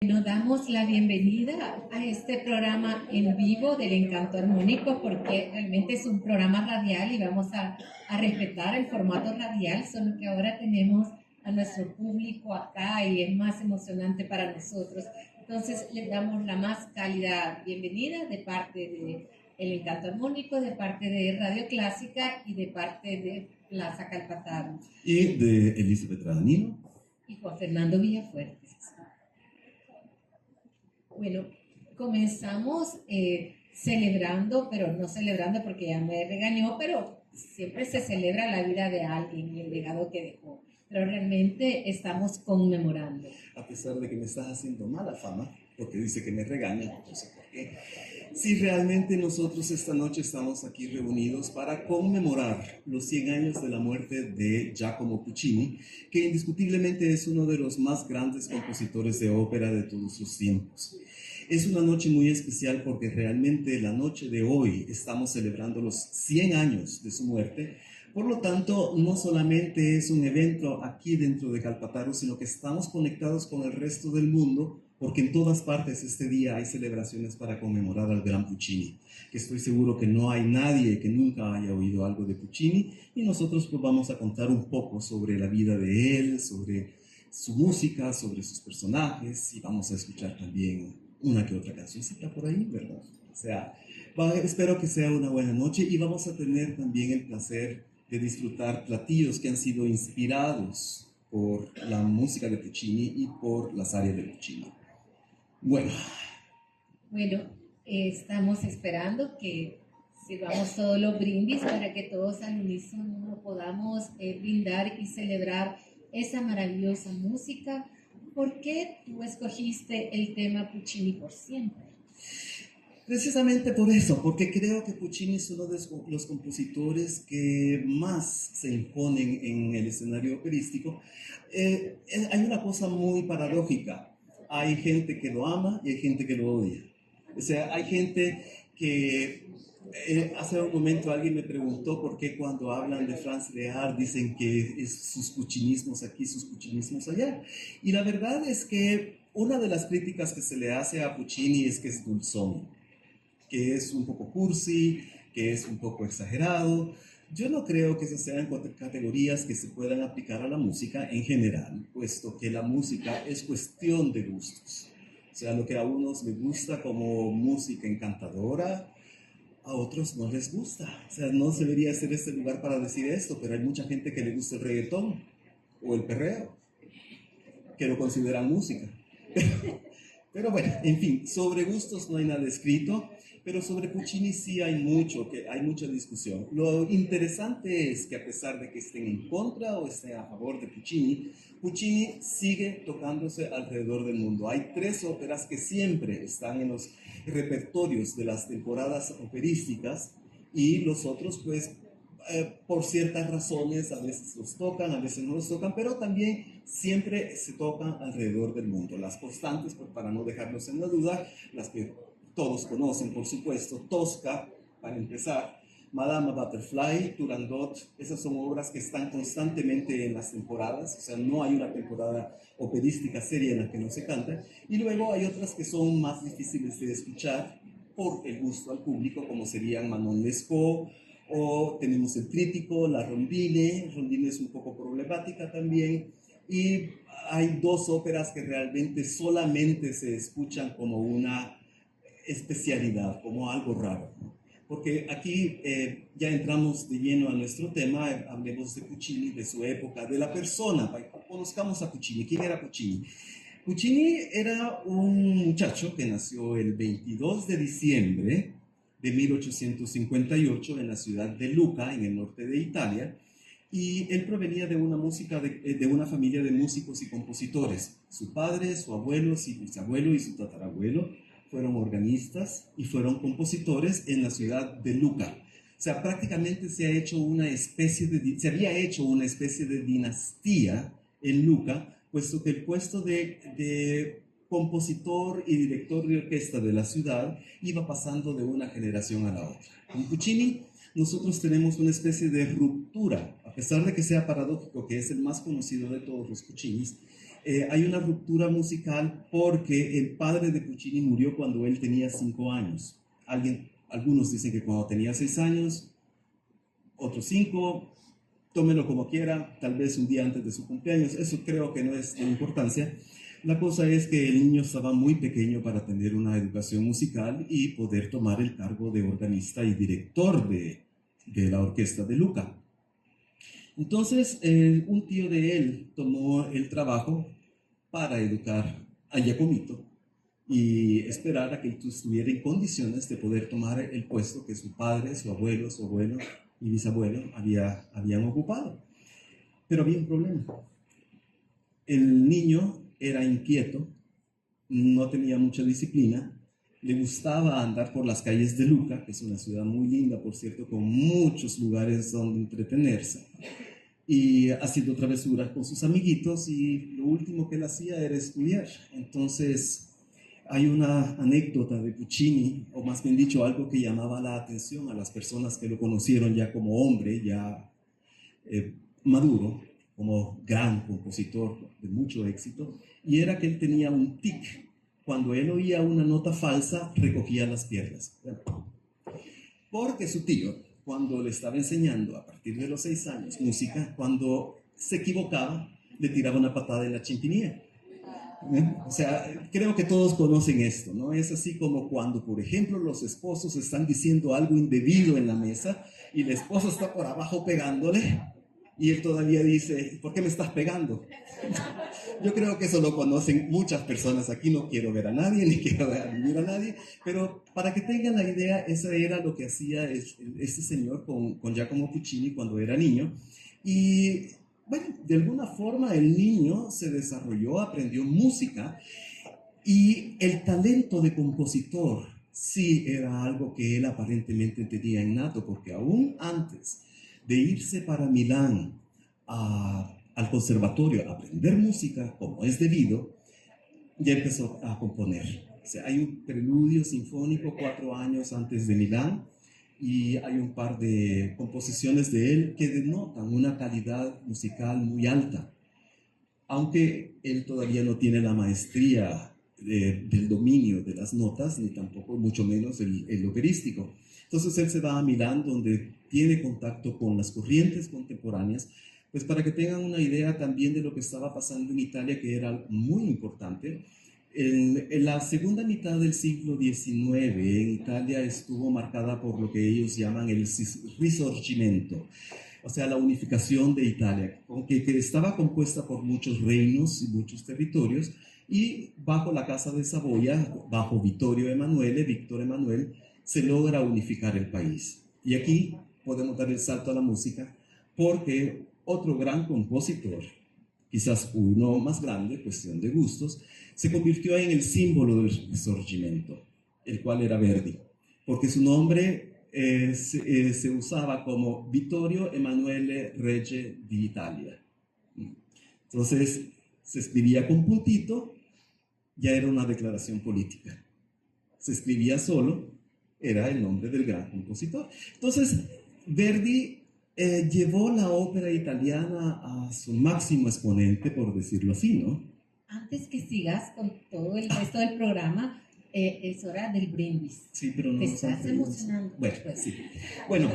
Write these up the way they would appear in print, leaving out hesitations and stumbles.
Nos damos la bienvenida a este programa en vivo del Encanto Armónico porque realmente es un programa radial y vamos a respetar el formato radial, solo que ahora tenemos a nuestro público acá y es más emocionante para nosotros. Entonces les damos la más cálida bienvenida de parte de El Encanto Armónico, de parte de Radio Clásica y de parte de Plaza Calpatar. Y de Elizabeth Ranino. Y Juan Fernando Villafuerte. Bueno, comenzamos celebrando, pero no celebrando porque ya me regañó, pero siempre se celebra la vida de alguien y el legado que dejó. Pero realmente estamos conmemorando. A pesar de que me estás haciendo mala fama, porque dice que me regaña, no sé por qué. Sí, realmente nosotros esta noche estamos aquí reunidos para conmemorar los 100 años de la muerte de Giacomo Puccini, que indiscutiblemente es uno de los más grandes compositores de ópera de todos los tiempos. Es una noche muy especial porque realmente la noche de hoy estamos celebrando los 100 años de su muerte. Por lo tanto, no solamente es un evento aquí dentro de Calpatarro, sino que estamos conectados con el resto del mundo, porque en todas partes este día hay celebraciones para conmemorar al gran Puccini, que estoy seguro que no hay nadie que nunca haya oído algo de Puccini, y nosotros pues vamos a contar un poco sobre la vida de él, sobre su música, sobre sus personajes, y vamos a escuchar también una que otra cancioncita por ahí, ¿verdad? O sea, espero que sea una buena noche y vamos a tener también el placer de disfrutar platillos que han sido inspirados por la música de Puccini y por las áreas de Puccini. Bueno, estamos esperando que sirvamos todos los brindis para que todos al unísono podamos brindar y celebrar esa maravillosa música. ¿Por qué tú escogiste el tema Puccini por siempre? Precisamente por eso, porque creo que Puccini es uno de los compositores que más se imponen en el escenario operístico. Hay una cosa muy paradójica. Hay gente que lo ama y hay gente que lo odia. O sea, hay gente que... hace un momento alguien me preguntó por qué cuando hablan de Franz Lehár dicen que es sus puccinismos aquí, sus puccinismos allá. Y la verdad es que una de las críticas que se le hace a Puccini es que es dulzón, que es un poco cursi, que es un poco exagerado. Yo no creo que esas sean categorías que se puedan aplicar a la música en general, puesto que la música es cuestión de gustos. O sea, lo que a unos les gusta como música encantadora, a otros no les gusta. O sea, no se debería ser este lugar para decir esto, pero hay mucha gente que le gusta el reggaetón o el perreo, que lo consideran música. Pero bueno, en fin, sobre gustos no hay nada escrito, pero sobre Puccini sí hay mucha discusión. Lo interesante es que a pesar de que estén en contra o estén a favor de Puccini, Puccini sigue tocándose alrededor del mundo. Hay 3 óperas que siempre están en los repertorios de las temporadas operísticas y los otros pues por ciertas razones, a veces los tocan, a veces no los tocan, pero también siempre se tocan alrededor del mundo. Las constantes, pues, para no dejarlos en la duda, las que todos conocen, por supuesto, Tosca, para empezar, Madame Butterfly, Turandot, esas son obras que están constantemente en las temporadas, o sea, no hay una temporada operística seria en la que no se canta, y luego hay otras que son más difíciles de escuchar por el gusto al público, como serían Manon Lescaut, o tenemos el trítico, la rondine. Rondine es un poco problemática también, y hay 2 óperas que realmente solamente se escuchan como una especialidad, como algo raro, ¿no? Porque aquí ya entramos de lleno a nuestro tema, hablemos de Puccini, de su época, de la persona, conozcamos a Puccini. ¿Quién era Puccini? Puccini era un muchacho que nació el 22 de diciembre de 1858 en la ciudad de Lucca, en el norte de Italia, y él provenía de una de una familia de músicos y compositores. Su padre, su abuelo, su bisabuelo y su tatarabuelo fueron organistas y fueron compositores en la ciudad de Lucca. O sea, prácticamente se había hecho una especie de dinastía en Lucca, puesto que el puesto de compositor y director de orquesta de la ciudad iba pasando de una generación a la otra. Con Puccini nosotros tenemos una especie de ruptura, a pesar de que sea paradójico que es el más conocido de todos los Puccinis. hay una ruptura musical porque el padre de Puccini murió cuando él tenía 5 años. Algunos dicen que cuando tenía 6 años, otros 5, tómelo como quiera, tal vez un día antes de su cumpleaños, eso creo que no es de importancia. La cosa es que el niño estaba muy pequeño para tener una educación musical y poder tomar el cargo de organista y director de la orquesta de Luca. Entonces, un tío de él tomó el trabajo para educar a Giacomito y esperar a que él estuviera en condiciones de poder tomar el puesto que su padre, su abuelo y bisabuelo habían ocupado. Pero había un problema. El niño era inquieto, no tenía mucha disciplina, le gustaba andar por las calles de Luca, que es una ciudad muy linda, por cierto, con muchos lugares donde entretenerse, y haciendo travesuras con sus amiguitos, y lo último que él hacía era estudiar. Entonces, hay una anécdota de Puccini, o más bien dicho, algo que llamaba la atención a las personas que lo conocieron ya como hombre, ya maduro, como gran compositor de mucho éxito, y era que él tenía un tic. Cuando él oía una nota falsa, recogía las piernas. Porque su tío, cuando le estaba enseñando a partir de los 6 años música, cuando se equivocaba, le tiraba una patada en la chimpinilla. O sea, creo que todos conocen esto, ¿no? Es así como cuando, por ejemplo, los esposos están diciendo algo indebido en la mesa y la esposa está por abajo pegándole y él todavía dice, ¿por qué me estás pegando? Yo creo que eso lo conocen muchas personas. Aquí no quiero ver a nadie, ni quiero vivir a nadie, pero para que tengan la idea, eso era lo que hacía este señor con Giacomo Puccini cuando era niño. Y bueno, de alguna forma el niño se desarrolló, aprendió música y el talento de compositor sí era algo que él aparentemente tenía innato, porque aún antes de irse para Milán al conservatorio a aprender música como es debido, ya empezó a componer. O sea, hay un preludio sinfónico 4 años antes de Milán y hay un par de composiciones de él que denotan una calidad musical muy alta, aunque él todavía no tiene la maestría del dominio de las notas, ni tampoco mucho menos el operístico. Entonces él se va a Milán, donde tiene contacto con las corrientes contemporáneas, pues para que tengan una idea también de lo que estaba pasando en Italia, que era muy importante. En la segunda mitad del siglo XIX, en Italia estuvo marcada por lo que ellos llaman el Risorgimento, o sea, la unificación de Italia, que estaba compuesta por muchos reinos y muchos territorios, y bajo la Casa de Saboya, bajo Víctor Emanuele, se logra unificar el país. Y aquí podemos dar el salto a la música, porque otro gran compositor, quizás uno más grande, cuestión de gustos, se convirtió en el símbolo del Risorgimento, el cual era Verdi, porque su nombre se usaba como Vittorio Emanuele Regge di Italia. Entonces, se escribía con puntito, ya era una declaración política. Se escribía solo, era el nombre del gran compositor. Entonces, Verdi llevó la ópera italiana a su máximo exponente, por decirlo así, ¿no? Antes que sigas con todo el resto del programa, es hora del brindis. Sí, pero no te estás emocionando. Bueno, sí. Bueno,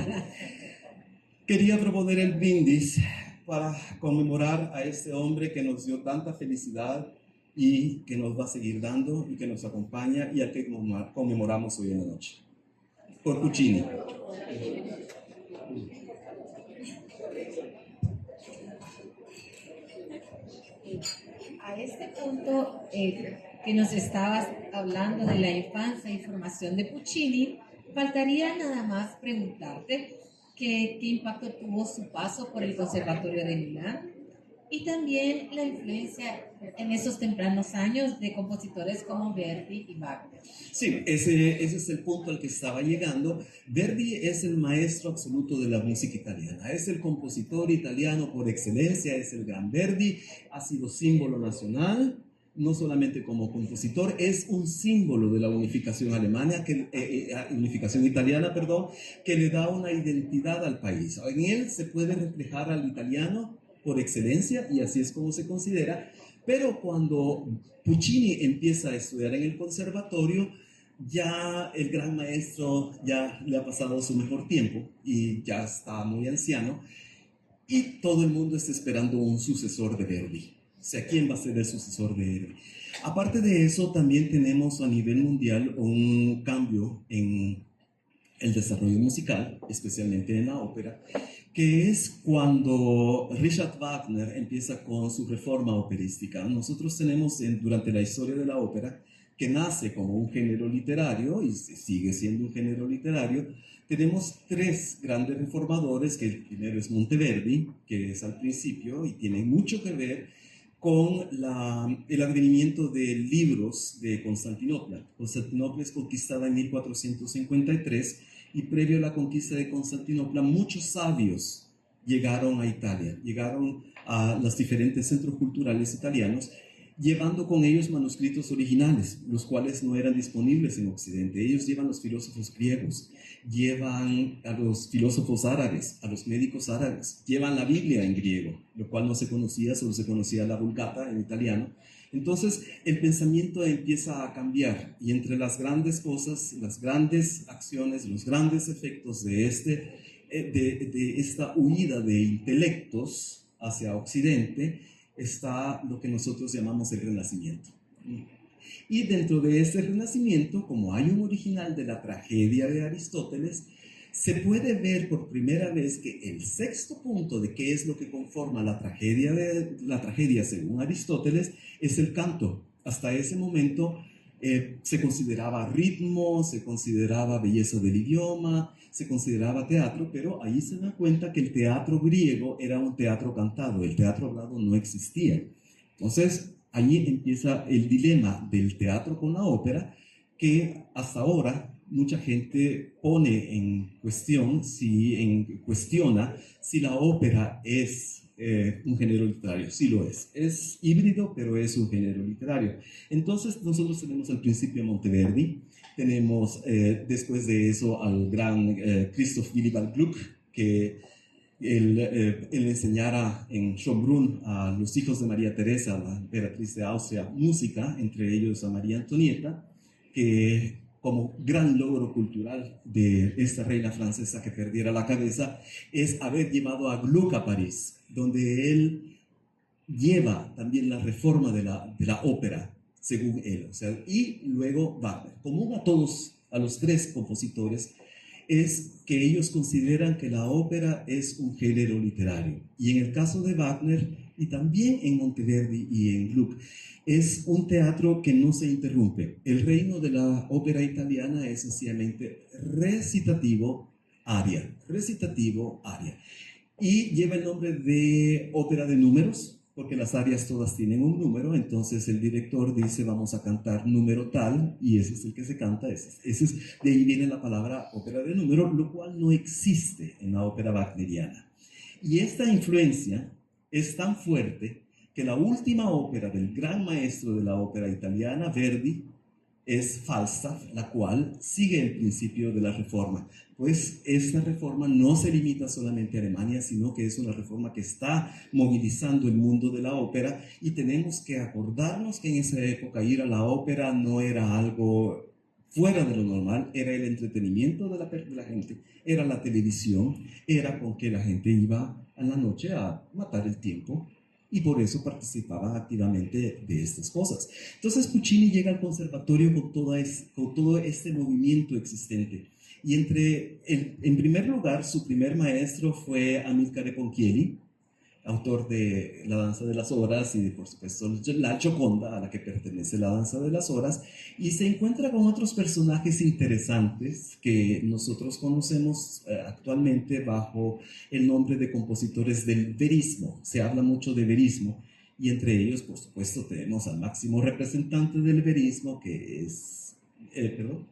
quería proponer el brindis para conmemorar a este hombre que nos dio tanta felicidad y que nos va a seguir dando y que nos acompaña y al que conmemoramos hoy en la noche. Por Puccini. A este punto que nos estabas hablando de la infancia y formación de Puccini, faltaría nada más preguntarte qué impacto tuvo su paso por el Conservatorio de Milán y también la influencia en esos tempranos años de compositores como Verdi y Wagner. Sí, ese es el punto al que estaba llegando. Verdi es el maestro absoluto de la música italiana, es el compositor italiano por excelencia, es el gran Verdi, ha sido símbolo nacional, no solamente como compositor, es un símbolo de la unificación alemana, unificación italiana, perdón, que le da una identidad al país. En él se puede reflejar al italiano por excelencia, y así es como se considera, Pero cuando Puccini empieza a estudiar en el conservatorio, ya el gran maestro ya le ha pasado su mejor tiempo y ya está muy anciano y todo el mundo está esperando un sucesor de Verdi. O sea, ¿quién va a ser el sucesor de Verdi? Aparte de eso, también tenemos a nivel mundial un cambio en el desarrollo musical, especialmente en la ópera, que es cuando Richard Wagner empieza con su reforma operística. Nosotros tenemos durante la historia de la ópera, que nace como un género literario y sigue siendo un género literario, tenemos tres grandes reformadores, que el primero es Monteverdi, que es al principio y tiene mucho que ver con el advenimiento de libros de Constantinopla. Constantinopla es conquistada en 1453 y previo a la conquista de Constantinopla muchos sabios llegaron a Italia, llegaron a los diferentes centros culturales italianos, llevando con ellos manuscritos originales, los cuales no eran disponibles en Occidente. Ellos llevan los filósofos griegos, llevan a los filósofos árabes, a los médicos árabes, llevan la Biblia en griego, lo cual no se conocía, solo se conocía la Vulgata en italiano. Entonces el pensamiento empieza a cambiar y entre las grandes cosas, las grandes acciones, los grandes efectos de esta huida de intelectos hacia Occidente, está lo que nosotros llamamos el Renacimiento. Y dentro de este Renacimiento, como hay un original de la tragedia de Aristóteles, se puede ver por primera vez que el sexto punto de qué es lo que conforma la tragedia según Aristóteles es el canto. Hasta ese momento se consideraba ritmo, se consideraba belleza del idioma, se consideraba teatro, pero ahí se da cuenta que el teatro griego era un teatro cantado, el teatro hablado no existía. Entonces, ahí empieza el dilema del teatro con la ópera, que hasta ahora mucha gente pone en cuestión, cuestiona si la ópera es un género literario. Sí lo es. Es híbrido, pero es un género literario. Entonces, nosotros tenemos al principio a Monteverdi, tenemos después de eso al gran Christoph Willibald Gluck, que él enseñara en Schönbrunn a los hijos de María Teresa, la emperatriz de Austria, música, entre ellos a María Antonieta, que como gran logro cultural de esta reina francesa que perdiera la cabeza, es haber llevado a Gluck a París, donde él lleva también la reforma de la ópera, según él. O sea, y luego Wagner. Común a los tres compositores, es que ellos consideran que la ópera es un género literario. Y en el caso de Wagner, y también en Monteverdi y en Gluck, es un teatro que no se interrumpe. El reino de la ópera italiana es sencillamente recitativo, aria. Recitativo, aria. Y lleva el nombre de ópera de números, porque las arias todas tienen un número, entonces el director dice vamos a cantar número tal, y ese es el que se canta, de ahí viene la palabra ópera de número, lo cual no existe en la ópera wagneriana. Y esta influencia es tan fuerte que la última ópera del gran maestro de la ópera italiana, Verdi, es Falstaff, la cual sigue el principio de la reforma. Pues esta reforma no se limita solamente a Alemania, sino que es una reforma que está movilizando el mundo de la ópera, y tenemos que acordarnos que en esa época ir a la ópera no era algo fuera de lo normal, era el entretenimiento de la gente, era la televisión, era con que la gente iba a la noche a matar el tiempo, y por eso participaba activamente de estas cosas. Entonces Puccini llega al conservatorio con todo este movimiento existente. Y en primer lugar, su primer maestro fue Amilcare Ponchielli, autor de La Danza de las Horas y, por supuesto, La Gioconda, a la que pertenece La Danza de las Horas, y se encuentra con otros personajes interesantes que nosotros conocemos actualmente bajo el nombre de compositores del verismo. Se habla mucho de verismo, y entre ellos, por supuesto, tenemos al máximo representante del verismo, que es... perdón.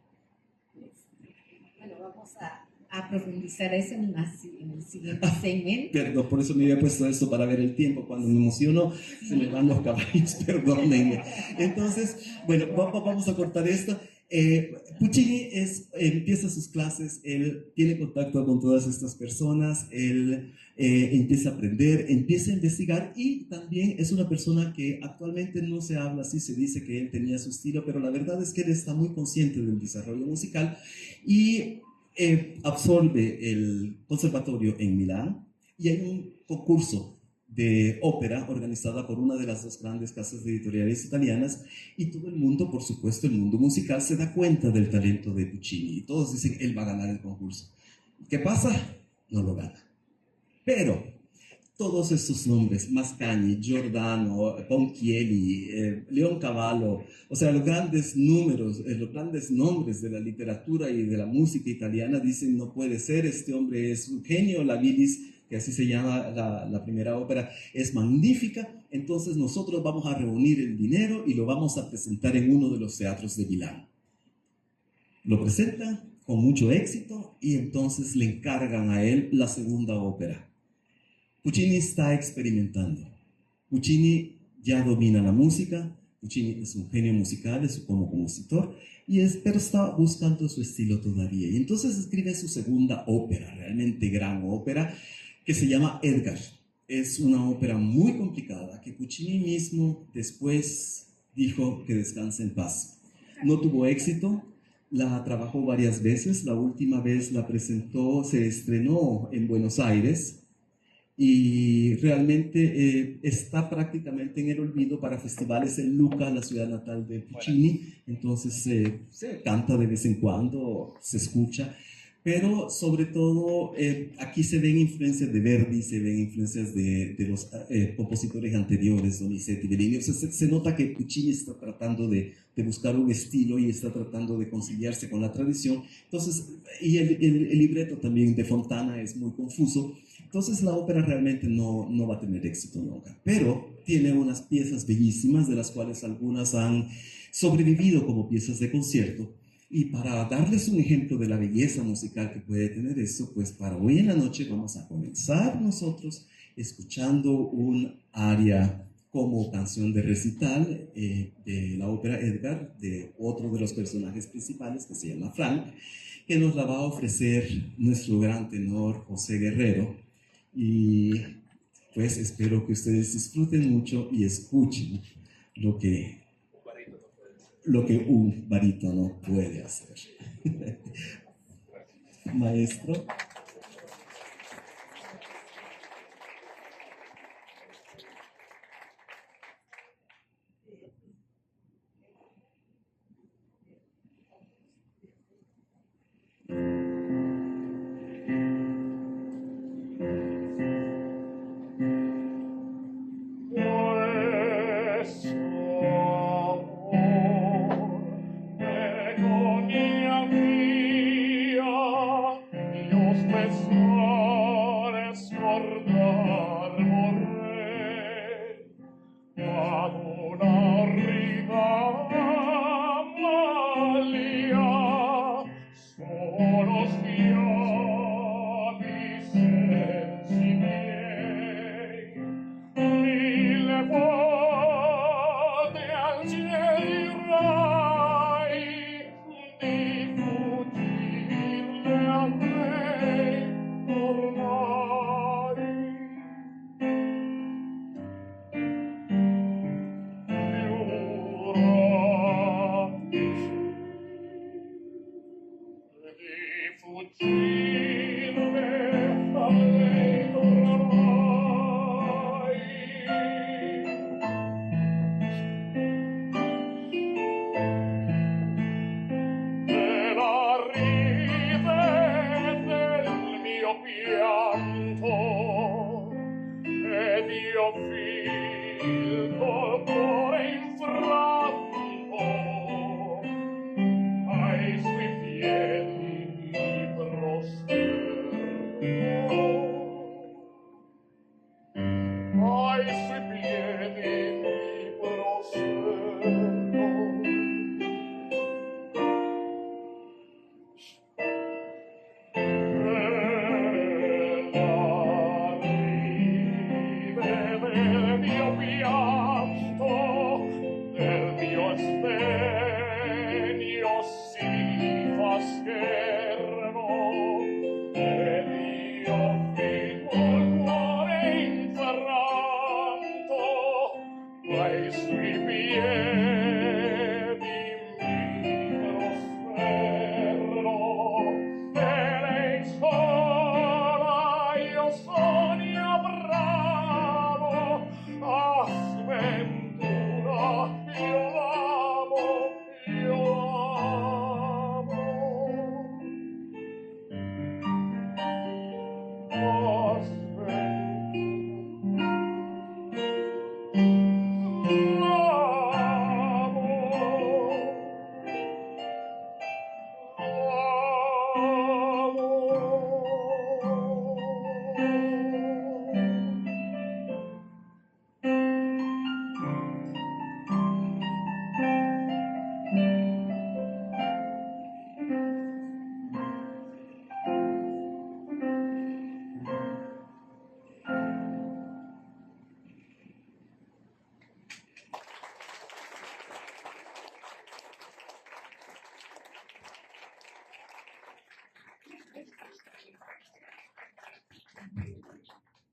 Bueno, vamos a profundizar eso en el siguiente segmento. Perdón, por eso me había puesto esto para ver el tiempo. Cuando me emociono, se me van los caballos, perdónenme. Entonces, bueno, vamos a cortar esto. Puccini empieza sus clases, él tiene contacto con todas estas personas, él empieza a aprender, empieza a investigar y también es una persona que actualmente no se habla así, se dice que él tenía su estilo, pero la verdad es que él está muy consciente del desarrollo musical y absorbe el conservatorio en Milán y hay un concurso de ópera organizada por una de las dos grandes casas editoriales italianas y todo el mundo, por supuesto, el mundo musical se da cuenta del talento de Puccini y todos dicen, él va a ganar el concurso. ¿Qué pasa? No lo gana. Pero todos estos nombres, Mascagni, Giordano, Ponchielli, Leoncavallo, o sea, los grandes números, los grandes nombres de la literatura y de la música italiana dicen, no puede ser, este hombre es un genio, la bilis, que así se llama la primera ópera, es magnífica, entonces nosotros vamos a reunir el dinero y lo vamos a presentar en uno de los teatros de Milán. Lo presentan con mucho éxito y entonces le encargan a él la segunda ópera. Puccini está experimentando. Puccini ya domina la música, Puccini es un genio musical, es como compositor, pero está buscando su estilo todavía. Y entonces escribe su segunda ópera, realmente gran ópera, que se llama Edgar. Es una ópera muy complicada que Puccini mismo después dijo que descanse en paz. No tuvo éxito, la trabajó varias veces, la última vez la presentó, se estrenó en Buenos Aires, y realmente está prácticamente en el olvido para festivales en Lucca, la ciudad natal de Puccini, entonces se canta de vez en cuando, se escucha, pero sobre todo aquí se ven influencias de Verdi, se ven influencias de los compositores anteriores, Donizetti, Bellini, o sea, se nota que Puccini está tratando de buscar un estilo y está tratando de conciliarse con la tradición, entonces, y el libreto también de Fontana es muy confuso, entonces la ópera realmente no va a tener éxito nunca, pero tiene unas piezas bellísimas de las cuales algunas han sobrevivido como piezas de concierto. Y para darles un ejemplo de la belleza musical que puede tener eso, pues para hoy en la noche vamos a comenzar nosotros escuchando un aria como canción de recital de la ópera Edgar, de otro de los personajes principales que se llama Frank, que nos la va a ofrecer nuestro gran tenor José Guerrero. Y pues espero que ustedes disfruten mucho y escuchen lo que un barítono puede hacer. Maestro.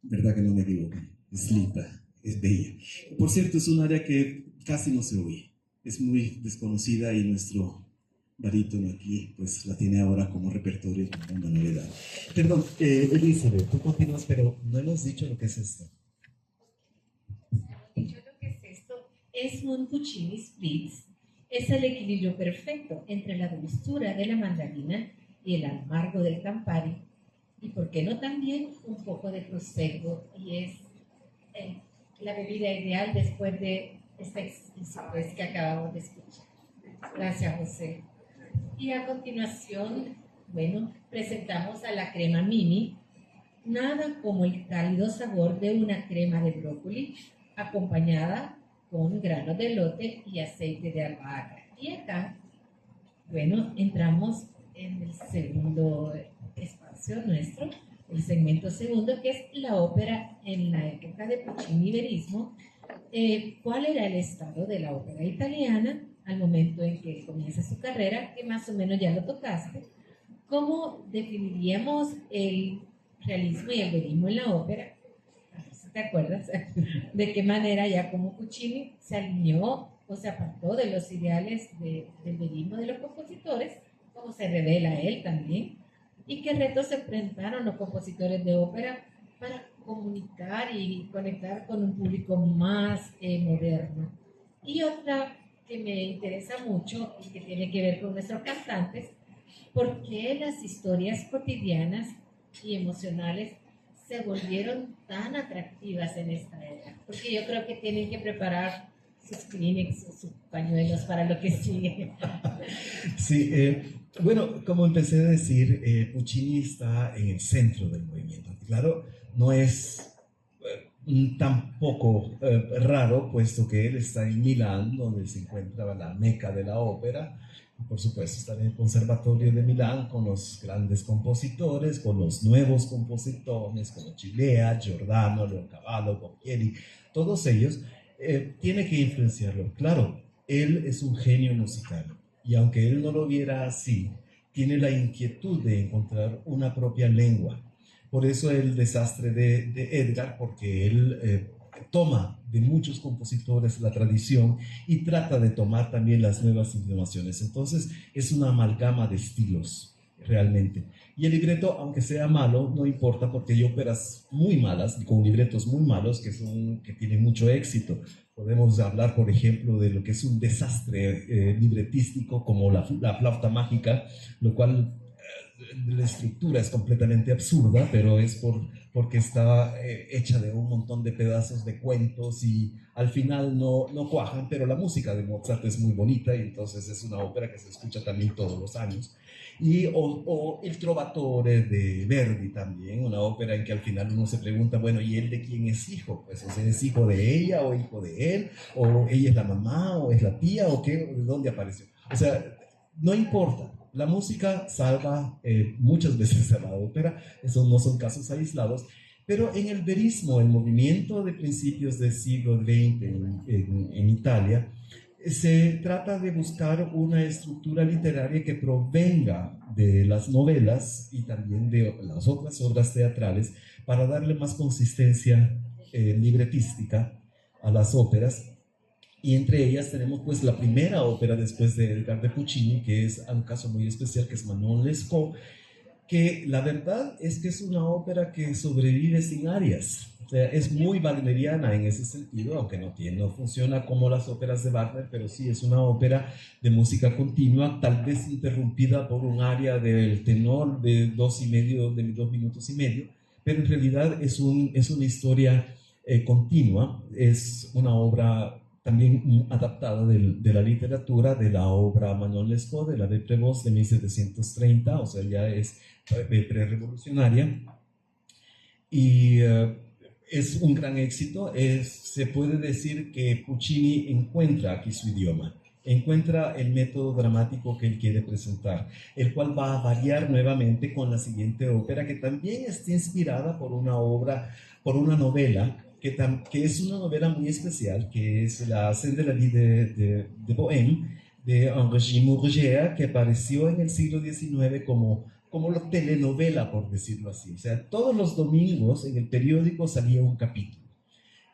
¿Verdad que no me equivoco? Es linda, es bella. Por cierto, es un área que casi no se oye. Es muy desconocida y nuestro barítono aquí pues la tiene ahora como repertorio, como una novedad. Perdón, Elizabeth, tú continúas, pero no hemos dicho lo que es esto. Dicho lo que es esto, es un Puccini Spritz. Es el equilibrio perfecto entre la dulzura de la mandarina y el amargo del Campari. Y por qué no también un poco de prosecco, y es la bebida ideal después de esta exquisitez que acabamos de escuchar. Gracias, José. Y a continuación, bueno, presentamos a la crema Mimi. Nada como el cálido sabor de una crema de brócoli acompañada con granos de elote y aceite de albahaca. Y acá, bueno, entramos en el segundo espacio nuestro, el segmento segundo, que es la ópera en la época de Puccini Verismo. ¿Cuál era el estado de la ópera italiana al momento en que comienza su carrera? Que más o menos ya lo tocaste. ¿Cómo definiríamos el realismo y el verismo en la ópera? A ver si te acuerdas de qué manera ya como Puccini se alineó o se apartó de los ideales del verismo de los compositores, cómo se revela él también, y qué retos se enfrentaron los compositores de ópera para comunicar y conectar con un público más moderno. Y otra que me interesa mucho y que tiene que ver con nuestros cantantes, ¿por qué las historias cotidianas y emocionales se volvieron tan atractivas en esta era? Porque yo creo que tienen que preparar sus Kleenex, sus pañuelos para lo que sigue. Sí, bueno, como empecé a decir, Puccini está en el centro del movimiento. Claro, no es tampoco raro, puesto que él está en Milán, donde se encuentra la meca de la ópera. Por supuesto, está en el Conservatorio de Milán con los grandes compositores, con los nuevos compositores, como Cilea, Giordano, Leoncavallo, Bocchieri, todos ellos. Tiene que influenciarlo. Claro, él es un genio musical y aunque él no lo viera así, tiene la inquietud de encontrar una propia lengua. Por eso el desastre de Edgar, porque él toma de muchos compositores la tradición y trata de tomar también las nuevas innovaciones. Entonces es una amalgama de estilos realmente. Y el libreto, aunque sea malo, no importa porque hay óperas muy malas, con libretos muy malos que tienen mucho éxito. Podemos hablar, por ejemplo, de lo que es un desastre libretístico como la flauta mágica, lo cual la estructura es completamente absurda, pero es porque está hecha de un montón de pedazos de cuentos y al final no cuajan, pero la música de Mozart es muy bonita y entonces es una ópera que se escucha también todos los años. O El Trovatore de Verdi también, una ópera en que al final uno se pregunta, bueno, ¿y él de quién es hijo? Pues, o sea, ¿es hijo de ella o hijo de él? ¿O ella es la mamá o es la tía o qué? ¿De dónde apareció? O sea, no importa. La música salva muchas veces a la ópera, esos no son casos aislados, pero en el verismo, el movimiento de principios del siglo XX en Italia, se trata de buscar una estructura literaria que provenga de las novelas y también de las otras obras teatrales para darle más consistencia libretística a las óperas. Y entre ellas tenemos pues la primera ópera después de Edgar de Puccini, que es un caso muy especial, que es Manon Lescaut, que la verdad es que es una ópera que sobrevive sin arias. O sea, es muy wagneriana en ese sentido, aunque no funciona como las óperas de Wagner, pero sí es una ópera de música continua, tal vez interrumpida por un aria del tenor de 2 minutos y medio, pero en realidad es una historia continua, es una obra también adaptada de la literatura, de la obra Manon Lescaut, de la de Prévost de 1730, o sea, ya es pre-revolucionaria, y es un gran éxito. Se puede decir que Puccini encuentra aquí su idioma, encuentra el método dramático que él quiere presentar, el cual va a variar nuevamente con la siguiente ópera, que también está inspirada por una novela, que es una novela muy especial, que es La Scène de la Vie de Bohème, de Henri Murger, que apareció en el siglo XIX como como la telenovela, por decirlo así. O sea, todos los domingos en el periódico salía un capítulo.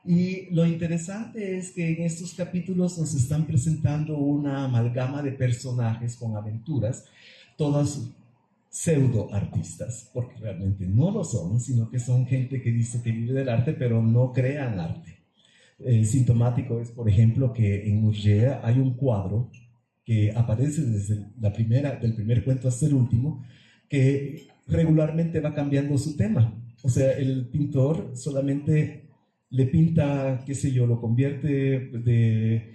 Y lo interesante es que en estos capítulos nos están presentando una amalgama de personajes con aventuras, todas pseudo artistas, porque realmente no lo son, sino que son gente que dice que vive del arte, pero no crean arte. Sintomático es, por ejemplo, que en Murgea hay un cuadro que aparece desde del primer cuento hasta el último, que regularmente va cambiando su tema. O sea, el pintor solamente le pinta, qué sé yo, lo convierte de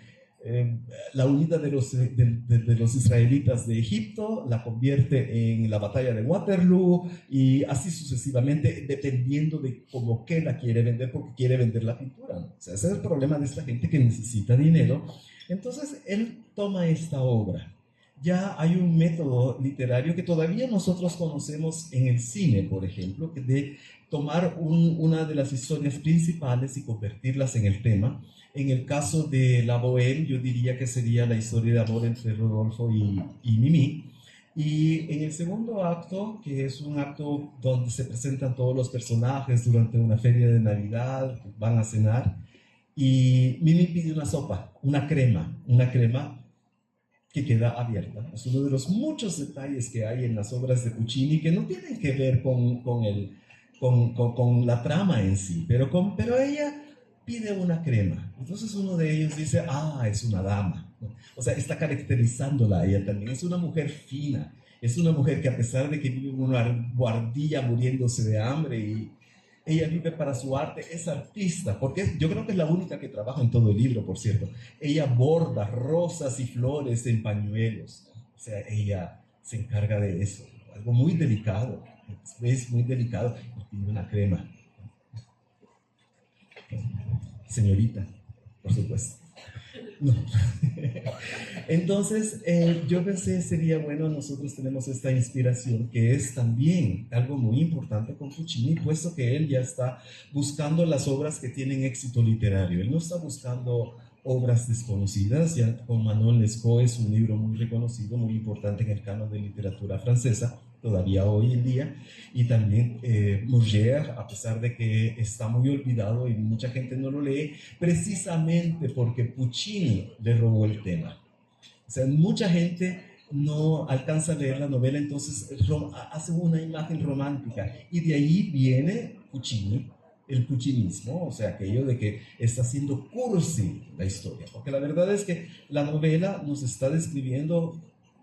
la huida de los israelitas de Egipto, la convierte en la batalla de Waterloo y así sucesivamente, dependiendo de cómo que la quiere vender, porque quiere vender la pintura, ¿no? O sea, ese es el problema de esta gente que necesita dinero. Entonces, él toma esta obra. Ya hay un método literario que todavía nosotros conocemos en el cine, por ejemplo, de tomar una de las historias principales y convertirlas en el tema. En el caso de La Bohème, yo diría que sería la historia de amor entre Rodolfo y Mimi. Y en el segundo acto, que es un acto donde se presentan todos los personajes durante una feria de Navidad, van a cenar, y Mimi pide una sopa, una crema que queda abierta. Es uno de los muchos detalles que hay en las obras de Puccini que no tienen que ver con la trama en sí, pero ella pide una crema. Entonces uno de ellos dice, es una dama. O sea, está caracterizándola a ella también. Es una mujer fina, es una mujer que a pesar de que vive en una guardilla muriéndose de hambre y ella vive para su arte, es artista, porque yo creo que es la única que trabaja en todo el libro, por cierto. Ella borda rosas y flores en pañuelos. O sea, ella se encarga de eso. Algo muy delicado. Es muy delicado. Tiene una crema. Señorita, por supuesto. No. Entonces, yo pensé sería bueno, nosotros tenemos esta inspiración que es también algo muy importante con Puccini, puesto que él ya está buscando las obras que tienen éxito literario. Él no está buscando obras desconocidas. Ya con Manon Lescaut es un libro muy reconocido, muy importante en el canon de literatura francesa, todavía hoy en día, y también Murger, a pesar de que está muy olvidado y mucha gente no lo lee, precisamente porque Puccini le robó el tema. O sea, mucha gente no alcanza a leer la novela, entonces hace una imagen romántica, y de ahí viene Puccini, el puccinismo, o sea, aquello de que está haciendo cursi la historia, porque la verdad es que la novela nos está describiendo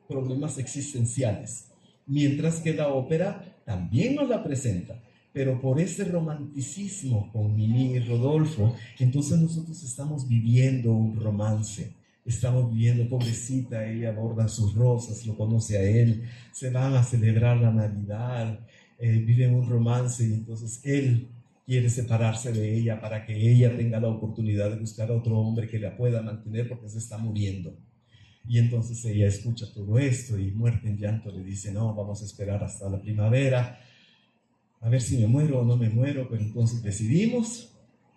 problemas existenciales, mientras que la ópera también nos la presenta, pero por ese romanticismo con Mimi y Rodolfo, entonces nosotros estamos viviendo un romance, estamos viviendo, pobrecita, ella borda sus rosas, lo conoce a él, se van a celebrar la Navidad, viven un romance, y entonces él quiere separarse de ella para que ella tenga la oportunidad de buscar a otro hombre que la pueda mantener porque se está muriendo. Y entonces ella escucha todo esto y muerta en llanto le dice, no, vamos a esperar hasta la primavera, a ver si me muero o no me muero, pero entonces decidimos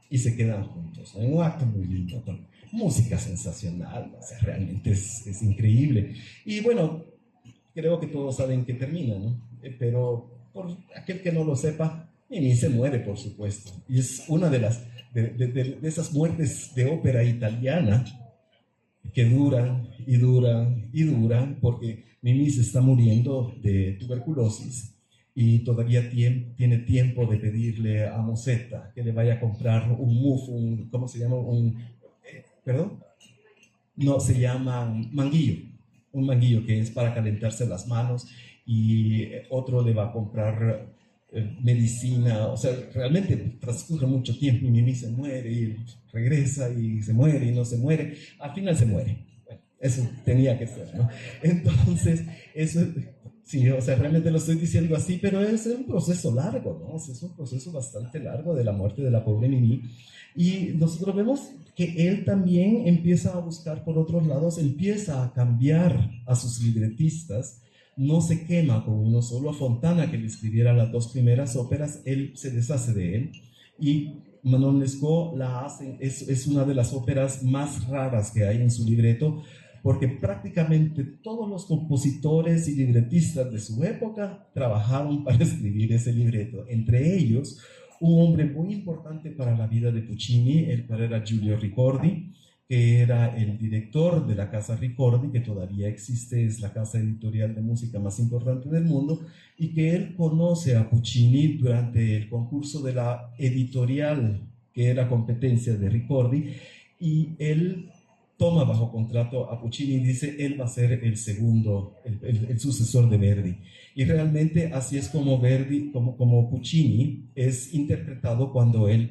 y se quedan juntos, ¿no? En un acto muy lindo, con música sensacional, o sea, realmente es increíble. Y bueno, creo que todos saben que termina, ¿no? Pero por aquel que no lo sepa, Mimi se muere, por supuesto. Y es una de esas muertes de ópera italiana que duran y duran y duran, porque Mimi se está muriendo de tuberculosis y todavía tiene tiempo de pedirle a Musetta que le vaya a comprar un muff, ¿cómo se llama? ¿Perdón? No, se llama manguillo. Un manguillo que es para calentarse las manos, y otro le va a comprar medicina. O sea, realmente transcurre mucho tiempo y Mimi se muere y regresa y se muere y no se muere. Al final se muere. Bueno, eso tenía que ser, ¿no? Entonces, eso, sí, o sea, realmente lo estoy diciendo así, pero es un proceso largo, ¿no? O sea, es un proceso bastante largo de la muerte de la pobre Mimi. Y nosotros vemos que él también empieza a buscar por otros lados, empieza a cambiar a sus libretistas, no se quema con uno solo. A Fontana, que le escribiera las dos primeras óperas, él se deshace de él, y Manon Lescaut la hace, es una de las óperas más raras que hay en su libreto, porque prácticamente todos los compositores y libretistas de su época trabajaron para escribir ese libreto. Entre ellos, un hombre muy importante para la vida de Puccini, el cual era Giulio Ricordi, que era el director de la casa Ricordi, que todavía existe, es la casa editorial de música más importante del mundo, y que él conoce a Puccini durante el concurso de la editorial, que era competencia de Ricordi, y él toma bajo contrato a Puccini y dice, él va a ser el segundo, el sucesor de Verdi. Y realmente así es como Verdi, como Puccini es interpretado cuando él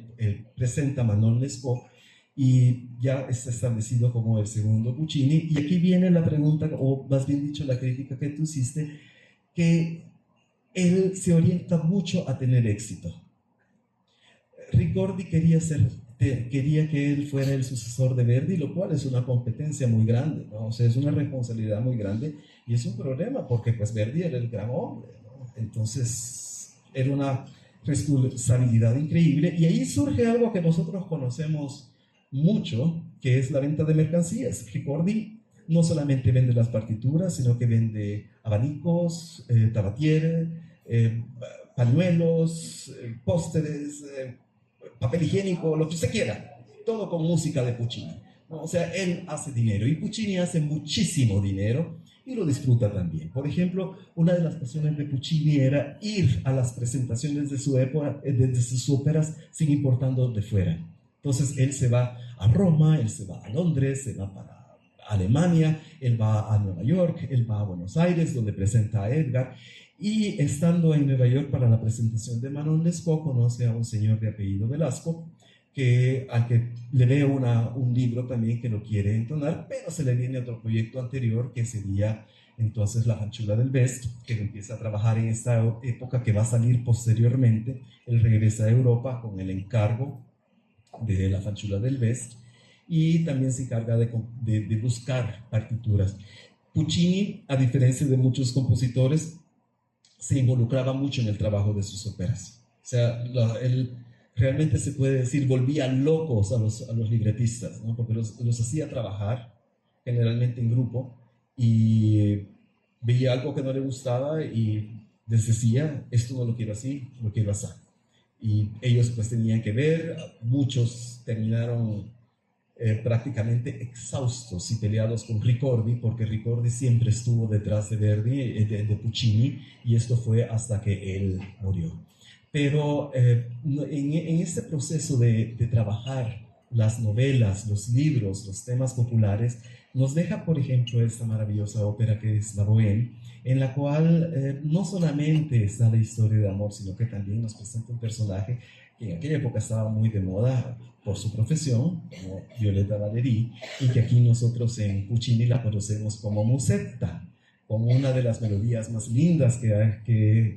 presenta Manon Lescaut, y ya está establecido como el segundo Puccini. Y aquí viene la pregunta, o más bien dicho, la crítica que tú hiciste, que él se orienta mucho a tener éxito. Ricordi quería que él fuera el sucesor de Verdi, lo cual es una competencia muy grande, ¿no? O sea, es una responsabilidad muy grande y es un problema porque pues Verdi era el gran hombre, ¿no? Entonces era una responsabilidad increíble y ahí surge algo que nosotros conocemos mucho, que es la venta de mercancías. Ricordi no solamente vende las partituras, sino que vende abanicos, tabatiere, pañuelos, pósteres, papel higiénico, lo que usted quiera, todo con música de Puccini, ¿no? O sea, él hace dinero y Puccini hace muchísimo dinero y lo disfruta también. Por ejemplo, una de las pasiones de Puccini era ir a las presentaciones de su época, de sus óperas, sin importar dónde fuera. Entonces él se va a Roma, él se va a Londres, se va para Alemania, él va a Nueva York, él va a Buenos Aires, donde presenta a Edgar. Y estando en Nueva York para la presentación de Manon Lescaut, conoce a un señor de apellido Velasco, al que le lee un libro también que lo quiere entonar, pero se le viene otro proyecto anterior que sería entonces La Fanciulla del West, que empieza a trabajar en esta época, que va a salir posteriormente. Él regresa a Europa con el encargo de La Fanciulla del West y también se encarga de buscar partituras. Puccini, a diferencia de muchos compositores, se involucraba mucho en el trabajo de sus óperas. O sea, él realmente se puede decir volvía locos a los libretistas, ¿no? Porque los hacía trabajar generalmente en grupo y veía algo que no le gustaba y les decía, esto no lo quiero así, lo quiero así. Y ellos pues tenían que ver, muchos terminaron prácticamente exhaustos y peleados con Ricordi, porque Ricordi siempre estuvo detrás de Verdi, de Puccini, y esto fue hasta que él murió. Pero en este proceso de trabajar las novelas, los libros, los temas populares, nos deja, por ejemplo, esta maravillosa ópera que es La Bohème, en la cual no solamente está la historia de amor, sino que también nos presenta un personaje que en aquella época estaba muy de moda por su profesión, como Violetta Valéry, y que aquí nosotros en Puccini la conocemos como Musetta, como una de las melodías más lindas que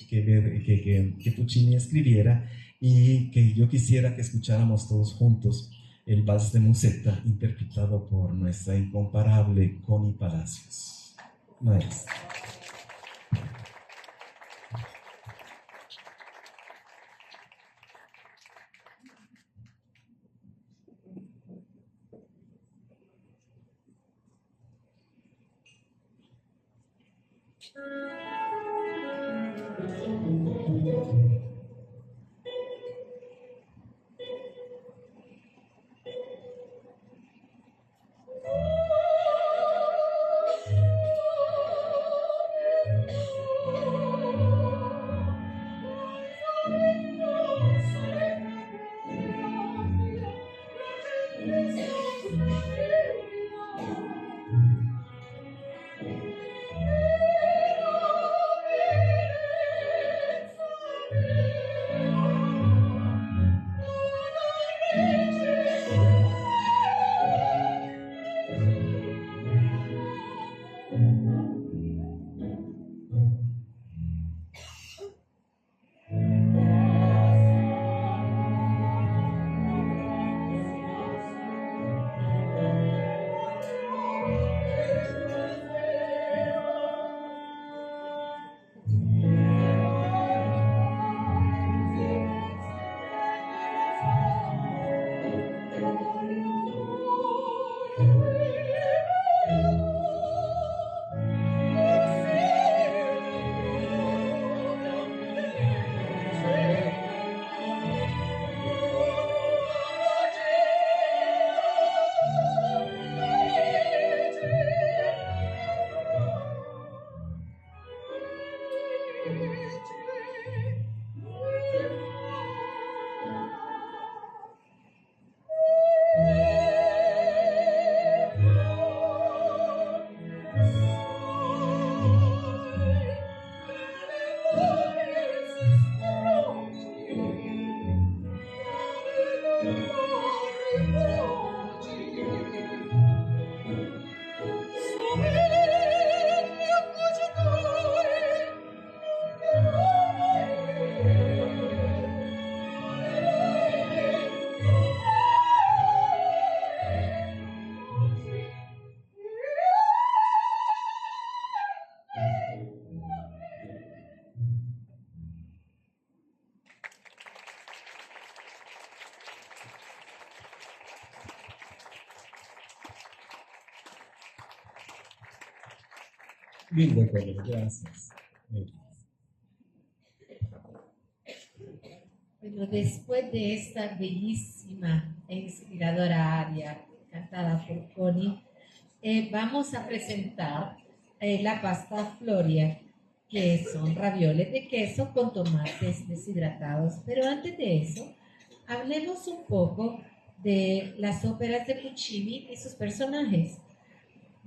Puccini escribiera, y que yo quisiera que escucháramos todos juntos el Vals de Musetta, interpretado por nuestra incomparable Connie Palacios. Maestra. Bien, de acuerdo, gracias. Bueno, después de esta bellísima e inspiradora aria cantada por Connie, vamos a presentar la pasta Floria, que son ravioles de queso con tomates deshidratados. Pero antes de eso, hablemos un poco de las óperas de Puccini y sus personajes.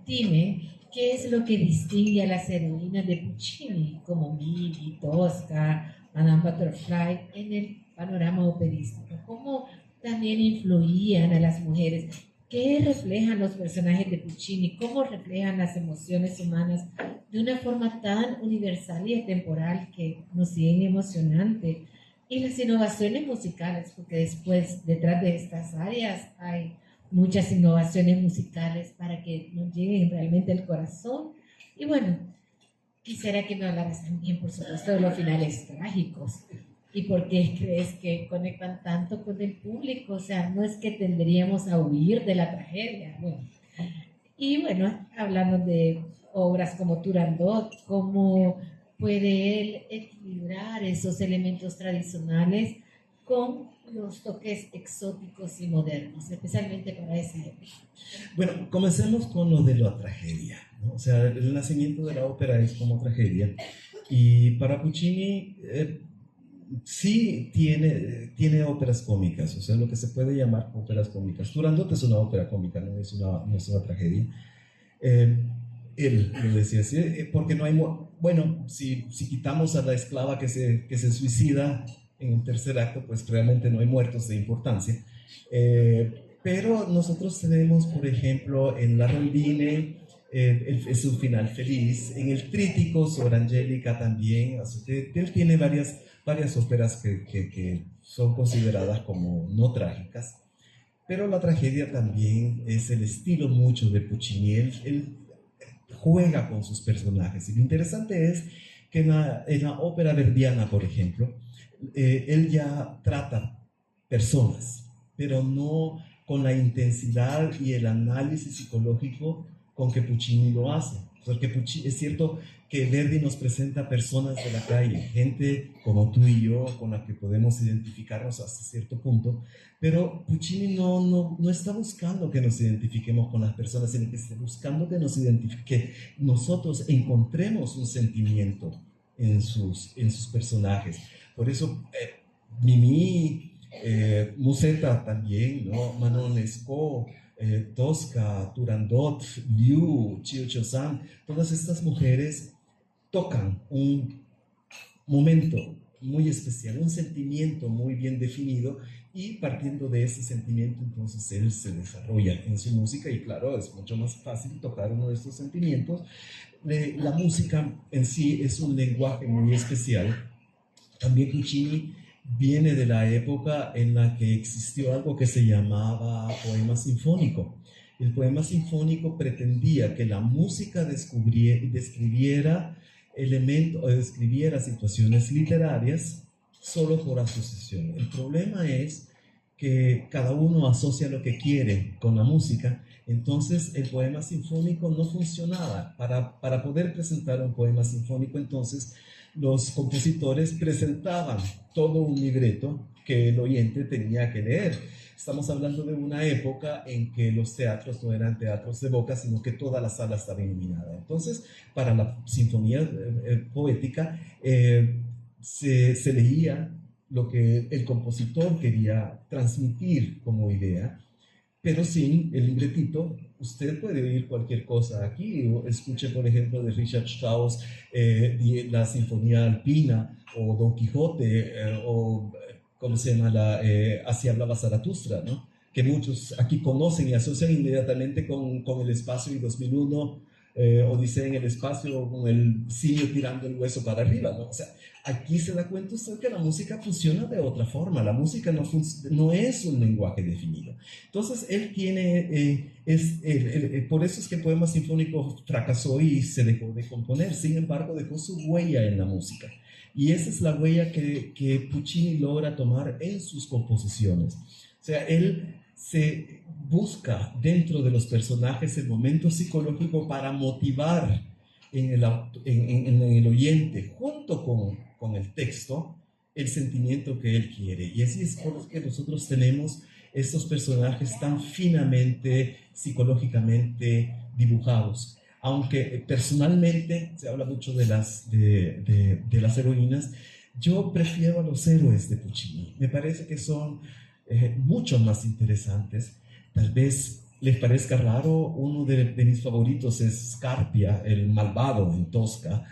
Dime, ¿qué es lo que distingue a las heroínas de Puccini, como Mimi, Tosca, Madame Butterfly, en el panorama operístico? ¿Cómo también influían a las mujeres? ¿Qué reflejan los personajes de Puccini? ¿Cómo reflejan las emociones humanas de una forma tan universal y atemporal que nos siguen emocionante? Y las innovaciones musicales, porque después, detrás de estas áreas, hay muchas innovaciones musicales para que nos lleguen realmente al corazón. Y bueno, quisiera que me hablaras también, por supuesto, de los finales trágicos. ¿Y por qué crees que conectan tanto con el público? O sea, no es que tendríamos a huir de la tragedia. Bueno, y bueno, hablando de obras como Turandot, cómo puede él equilibrar esos elementos tradicionales con los toques exóticos y modernos, especialmente para esa época. Bueno, comencemos con lo de la tragedia, ¿no? O sea, el nacimiento de la ópera es como tragedia. Y para Puccini sí tiene óperas cómicas, o sea, lo que se puede llamar óperas cómicas. Turandot es una ópera cómica, no es una tragedia. Él lo decía así, porque no hay... Bueno, si quitamos a la esclava que se suicida en el tercer acto, pues realmente no hay muertos de importancia. Pero nosotros tenemos, por ejemplo, en La Rondine, es un final feliz. En el Trítico, sobre Angélica también. O sea, él tiene varias óperas que son consideradas como no trágicas. Pero la tragedia también es el estilo mucho de Puccini. Él juega con sus personajes. Y lo interesante es que en la ópera verdiana, por ejemplo, él ya trata personas, pero no con la intensidad y el análisis psicológico con que Puccini lo hace. Porque es cierto que Verdi nos presenta personas de la calle, gente como tú y yo, con la que podemos identificarnos hasta cierto punto, pero Puccini no está buscando que nos identifiquemos con las personas, sino que está buscando que nosotros encontremos un sentimiento en sus personajes. Por eso Mimi, Musetta también, ¿no? Manon Lescaut, Tosca, Turandot, Liu, Chio Cho-san, todas estas mujeres tocan un momento muy especial, un sentimiento muy bien definido, y partiendo de ese sentimiento entonces él se desarrolla en su música, y claro, es mucho más fácil tocar uno de estos sentimientos. La música en sí es un lenguaje muy especial. También Puccini viene de la época en la que existió algo que se llamaba poema sinfónico. El poema sinfónico pretendía que la música describiera situaciones literarias solo por asociación. El problema es que cada uno asocia lo que quiere con la música, entonces el poema sinfónico no funcionaba. Para poder presentar un poema sinfónico, entonces los compositores presentaban todo un libreto que el oyente tenía que leer. Estamos hablando de una época en que los teatros no eran teatros de boca, sino que toda la sala estaba iluminada. Entonces, para la sinfonía poética, se leía lo que el compositor quería transmitir como idea, pero sin el libretito. Usted puede oír cualquier cosa aquí, o escuche por ejemplo de Richard Strauss la Sinfonía Alpina, o Don Quijote, o ¿cómo se llama? Así hablaba Zaratustra, ¿no? Que muchos aquí conocen y asocian inmediatamente con el espacio y 2001, Odisea en el espacio, con el simio tirando el hueso para arriba, ¿no? O sea, aquí se da cuenta usted que la música funciona de otra forma. La música no es un lenguaje definido. Entonces, él tiene, por eso es que el poema sinfónico fracasó y se dejó de componer. Sin embargo, dejó su huella en la música. Y esa es la huella que Puccini logra tomar en sus composiciones. O sea, él se busca dentro de los personajes el momento psicológico para motivar en el oyente, junto con el texto, el sentimiento que él quiere. Y así es por lo que nosotros tenemos estos personajes tan finamente, psicológicamente dibujados. Aunque personalmente se habla mucho de las heroínas, yo prefiero a los héroes de Puccini. Me parece que son mucho más interesantes. Tal vez les parezca raro, uno de mis favoritos es Scarpia, el malvado en Tosca,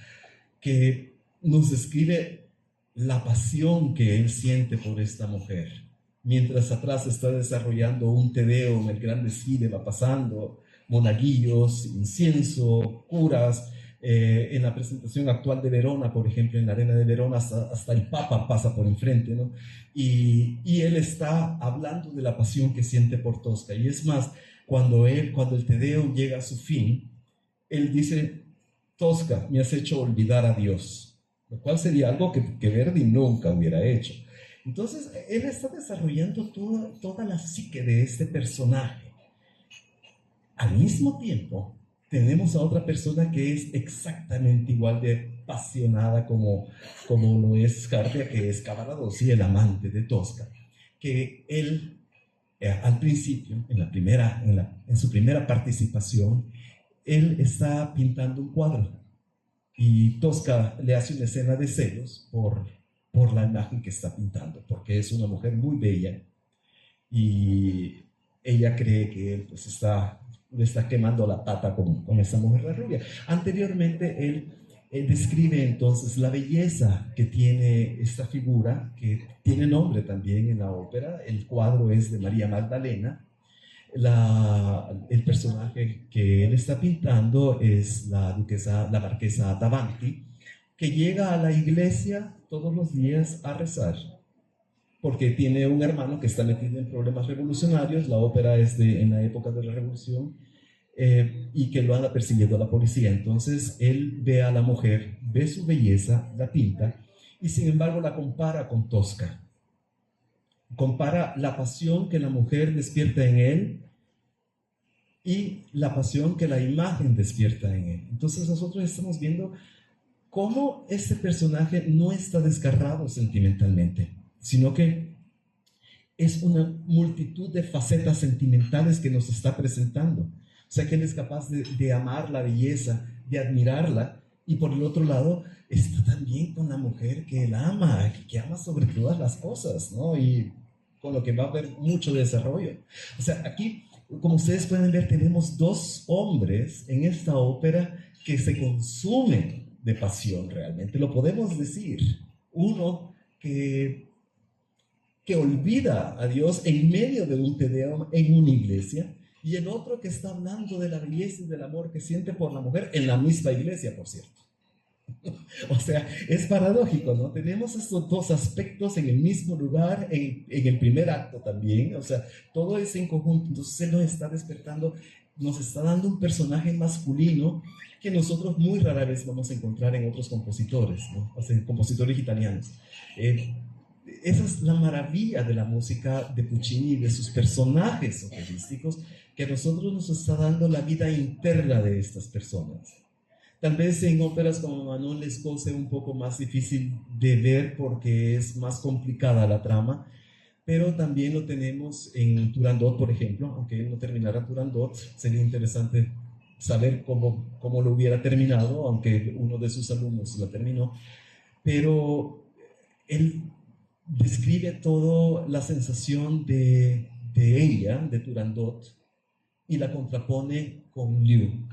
que nos describe la pasión que él siente por esta mujer. Mientras atrás está desarrollando un Te Deum, el gran desfile va pasando, monaguillos, incienso, curas. En la presentación actual de Verona, por ejemplo, en la arena de Verona, hasta el Papa pasa por enfrente, ¿no? Y él está hablando de la pasión que siente por Tosca. Y es más, cuando el Te Deum llega a su fin, él dice: Tosca, me has hecho olvidar a Dios, lo cual sería algo que Verdi nunca hubiera hecho. Entonces, él está desarrollando toda la psique de este personaje. Al mismo tiempo, tenemos a otra persona que es exactamente igual de apasionada como lo es Scarpia, que es Cavaradossi, el amante de Tosca, que él, al principio, en su primera participación, él está pintando un cuadro y Tosca le hace una escena de celos por la imagen que está pintando, porque es una mujer muy bella y ella cree que él pues le está quemando la pata con esa mujer rubia. Anteriormente él describe entonces la belleza que tiene esta figura, que tiene nombre también en la ópera. El cuadro es de María Magdalena. El personaje que él está pintando es la marquesa Davanti, que llega a la iglesia todos los días a rezar, porque tiene un hermano que está metido en problemas revolucionarios. La ópera es en la época de la revolución, y que lo anda persiguiendo a la policía. Entonces él ve a la mujer, ve su belleza, la pinta, y sin embargo la compara con Tosca. Compara la pasión que la mujer despierta en él y la pasión que la imagen despierta en él. Entonces nosotros estamos viendo cómo este personaje no está desgarrado sentimentalmente, sino que es una multitud de facetas sentimentales que nos está presentando. O sea, que él es capaz de amar la belleza, de admirarla, y por el otro lado está también con la mujer que él ama, que ama sobre todas las cosas, ¿no? Y con lo que va a haber mucho desarrollo. O sea, aquí, como ustedes pueden ver, tenemos dos hombres en esta ópera que se consumen de pasión realmente, lo podemos decir. Uno que olvida a Dios en medio de un Te Deum en una iglesia, y el otro que está hablando de la belleza y del amor que siente por la mujer en la misma iglesia, por cierto. O sea, es paradójico, ¿no? Tenemos estos dos aspectos en el mismo lugar, en el primer acto también. O sea, todo es en conjunto. Entonces él nos está despertando, nos está dando un personaje masculino que nosotros muy rara vez vamos a encontrar en otros compositores, ¿no? O sea, en compositores italianos. Esa es la maravilla de la música de Puccini y de sus personajes operísticos, que a nosotros nos está dando la vida interna de estas personas. Tal vez en óperas como Manon Lescaut sea un poco más difícil de ver porque es más complicada la trama, pero también lo tenemos en Turandot, por ejemplo, aunque él no terminara Turandot, sería interesante saber cómo lo hubiera terminado, aunque uno de sus alumnos lo terminó, pero él describe toda la sensación de ella, de Turandot, y la contrapone con Liu.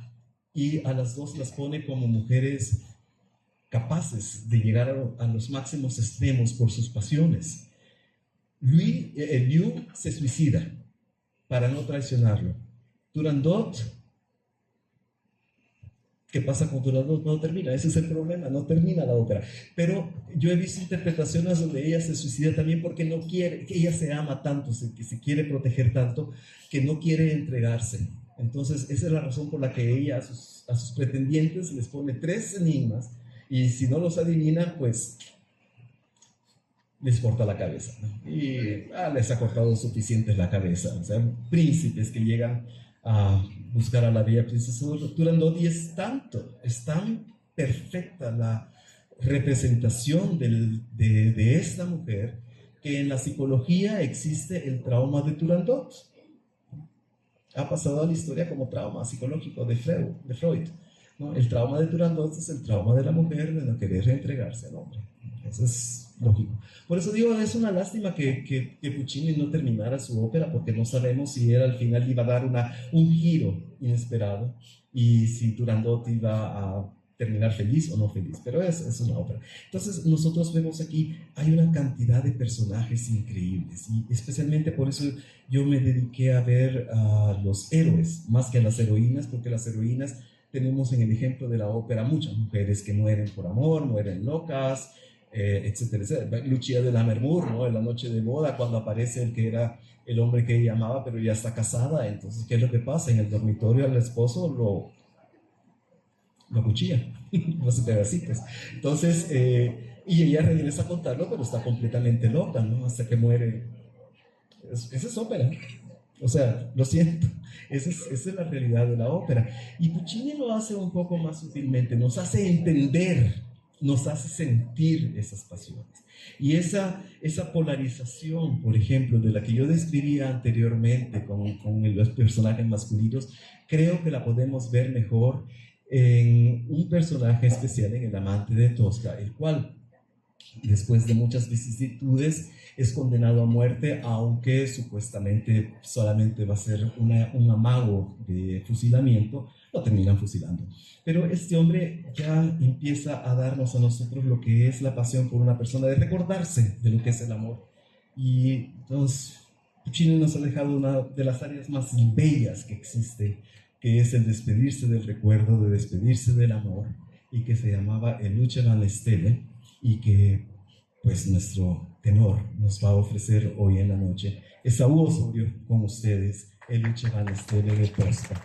Y a las dos las pone como mujeres capaces de llegar a los máximos extremos por sus pasiones. Liu se suicida para no traicionarlo. Turandot, ¿qué pasa con Turandot? No termina, ese es el problema, no termina la ópera. Pero yo he visto interpretaciones donde ella se suicida también porque no quiere, que ella se ama tanto, que se quiere proteger tanto, que no quiere entregarse. Entonces, esa es la razón por la que ella a sus pretendientes les pone 3 enigmas y si no los adivinan, pues les corta la cabeza, ¿no? Y les ha cortado suficientes la cabeza. O sea, príncipes que llegan a buscar a la bella princesa Turandot y es tan perfecta la representación de esta mujer que en la psicología existe el trauma de Turandot. Ha pasado a la historia como trauma psicológico de Freud, ¿no? El trauma de Turandot es el trauma de la mujer de no querer entregarse al hombre. Eso es lógico. Por eso digo, es una lástima que Puccini no terminara su ópera, porque no sabemos si él al final iba a dar un giro inesperado y si Turandot iba a terminar feliz o no feliz, pero es una ópera. Entonces nosotros vemos aquí, hay una cantidad de personajes increíbles y especialmente por eso yo me dediqué a ver a los héroes más que a las heroínas, porque las heroínas tenemos en el ejemplo de la ópera muchas mujeres que mueren por amor, mueren locas, etcétera, etcétera. Lucia de Lammermoor, ¿no? En la noche de boda, cuando aparece el que era el hombre que ella amaba, pero ya está casada, entonces, ¿qué es lo que pasa? En el dormitorio al esposo lo cuchilla, los pedacitos. Entonces, y ella regresa a contarlo, pero está completamente loca, ¿no? Hasta que muere. Esa es ópera. O sea, lo siento, esa es la realidad de la ópera. Y Puccini lo hace un poco más sutilmente, nos hace entender, nos hace sentir esas pasiones. Y esa polarización, por ejemplo, de la que yo describía anteriormente con los personajes masculinos, creo que la podemos ver mejor en un personaje especial, en el amante de Tosca, el cual, después de muchas vicisitudes, es condenado a muerte, aunque supuestamente solamente va a ser un amago de fusilamiento, lo terminan fusilando. Pero este hombre ya empieza a darnos a nosotros lo que es la pasión por una persona, de recordarse de lo que es el amor. Y entonces Puccini nos ha dejado una de las áreas más bellas que existe, que es el despedirse del recuerdo, de despedirse del amor, y que se llamaba El Luce van le stelle, y que pues nuestro tenor nos va a ofrecer hoy en la noche. Esaú Osorio con ustedes, El Luce van le stelle de Tosca.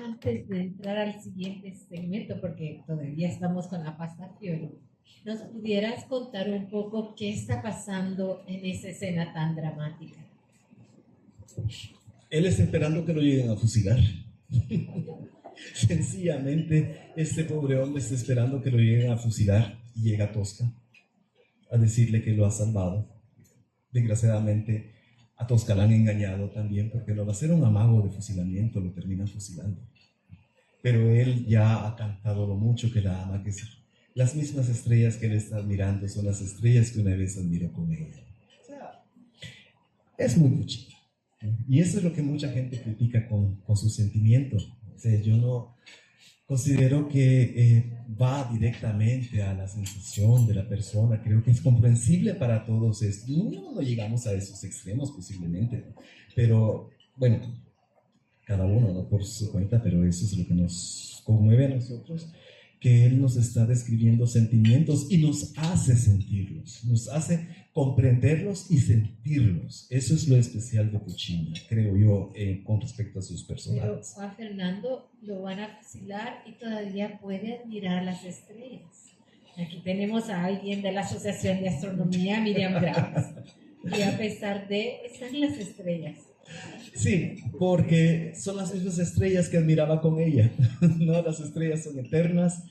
Antes de entrar al siguiente segmento, porque todavía estamos con la pasta Fiori, ¿nos pudieras contar un poco qué está pasando en esa escena tan dramática? Él está esperando que lo lleguen a fusilar. Sencillamente, este pobre hombre está esperando que lo lleguen a fusilar y llega Tosca a decirle que lo ha salvado. Desgraciadamente, a Tosca la han engañado también porque lo va a hacer un amago de fusilamiento, lo terminan fusilando. Pero él ya ha cantado lo mucho que la ama, que las mismas estrellas que él está admirando son las estrellas que una vez admiró con ella. O sea, es muy cuchillo. Y eso es lo que mucha gente critica con sus sentimientos. O sea, yo no considero que va directamente a la sensación de la persona. Creo que es comprensible para todos esto. No llegamos a esos extremos posiblemente, pero bueno, cada uno, ¿no?, por su cuenta, pero eso es lo que nos conmueve a nosotros, que él nos está describiendo sentimientos y nos hace sentirlos, nos hace comprenderlos y sentirlos. Eso es lo especial de Puccini, creo yo, con respecto a sus personajes. Pero Juan Fernando lo van a fusilar y todavía puede admirar las estrellas. Aquí tenemos a alguien de la Asociación de Astronomía, Miriam Graves, y a pesar de, están las estrellas. Sí, porque son las mismas estrellas que admiraba con ella, ¿no? Las estrellas son eternas,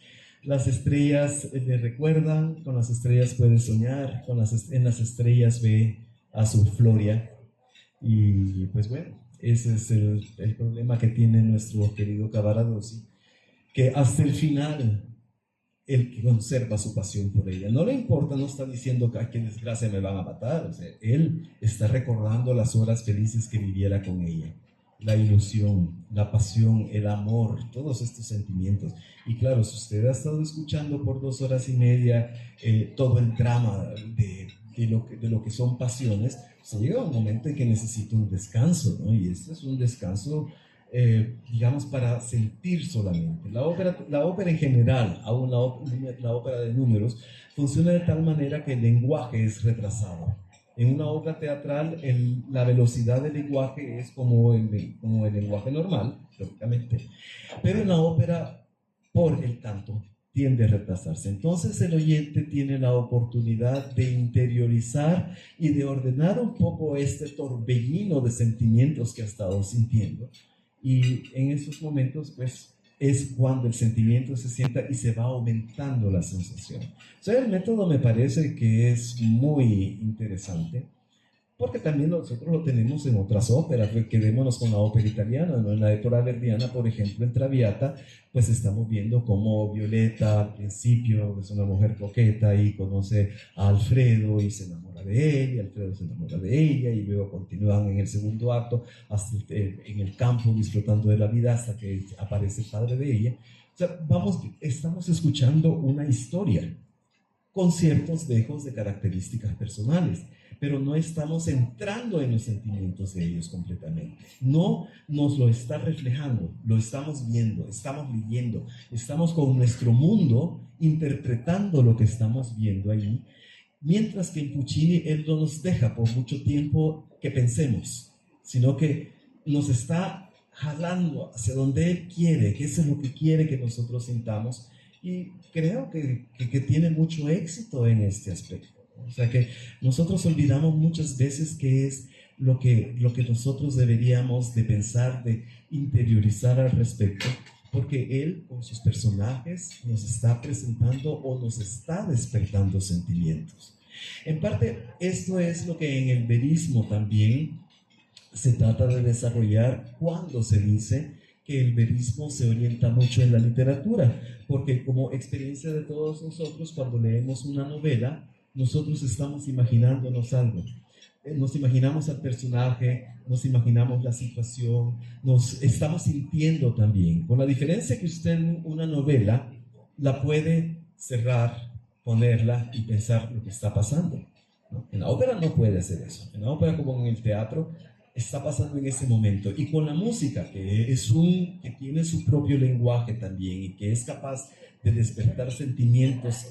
las estrellas le recuerdan, con las estrellas puede soñar, en las estrellas ve a su Floria. Y pues bueno, ese es el problema que tiene nuestro querido Cavaradossi, que hasta el final él que conserva su pasión por ella. No le importa, no está diciendo que qué desgracia me van a matar. O sea, él está recordando las horas felices que viviera con ella. La ilusión, la pasión, el amor, todos estos sentimientos. Y claro, si usted ha estado escuchando por 2 horas y media todo el drama de lo que son pasiones, se llega un momento en que necesita un descanso, ¿no? Y este es un descanso digamos, para sentir solamente. La ópera en general, aún la ópera de números, funciona de tal manera que el lenguaje es retrasado. En una obra teatral, la velocidad del lenguaje es como el lenguaje normal, lógicamente, pero en la ópera, por el tanto, tiende a retrasarse. Entonces el oyente tiene la oportunidad de interiorizar y de ordenar un poco este torbellino de sentimientos que ha estado sintiendo. Y en esos momentos, pues, es cuando el sentimiento se sienta y se va aumentando la sensación. O sea, el método me parece que es muy interesante, porque también nosotros lo tenemos en otras óperas. Quedémonos con la ópera italiana, ¿no? En la Ettore Verdiana, por ejemplo, en Traviata, pues estamos viendo cómo Violeta al principio es una mujer coqueta y conoce a Alfredo y se enamora de él, y Alfredo se enamora de ella, y luego continúan en el segundo acto hasta en el campo disfrutando de la vida hasta que aparece el padre de ella. O sea, estamos escuchando una historia con ciertos dejos de características personales, pero no estamos entrando en los sentimientos de ellos completamente. No nos lo está reflejando, lo estamos viendo, estamos leyendo, estamos con nuestro mundo interpretando lo que estamos viendo ahí, Mientras que en Puccini él no nos deja por mucho tiempo que pensemos, sino que nos está jalando hacia donde él quiere, que eso es lo que quiere que nosotros sintamos, y creo que tiene mucho éxito en este aspecto. O sea que nosotros olvidamos muchas veces que es lo que nosotros deberíamos de pensar, de interiorizar al respecto, porque él con sus personajes nos está presentando o nos está despertando sentimientos. En parte, esto es lo que en el verismo también se trata de desarrollar cuando se dice que el verismo se orienta mucho en la literatura, porque como experiencia de todos nosotros, cuando leemos una novela, nosotros estamos imaginándonos algo. Nos imaginamos al personaje, nos imaginamos la situación, nos estamos sintiendo también, con la diferencia que usted una novela la puede cerrar, ponerla y pensar lo que está pasando, ¿no? En la ópera no puede hacer eso. En la ópera, como en el teatro, está pasando en ese momento. Y con la música, que tiene su propio lenguaje también y que es capaz de despertar sentimientos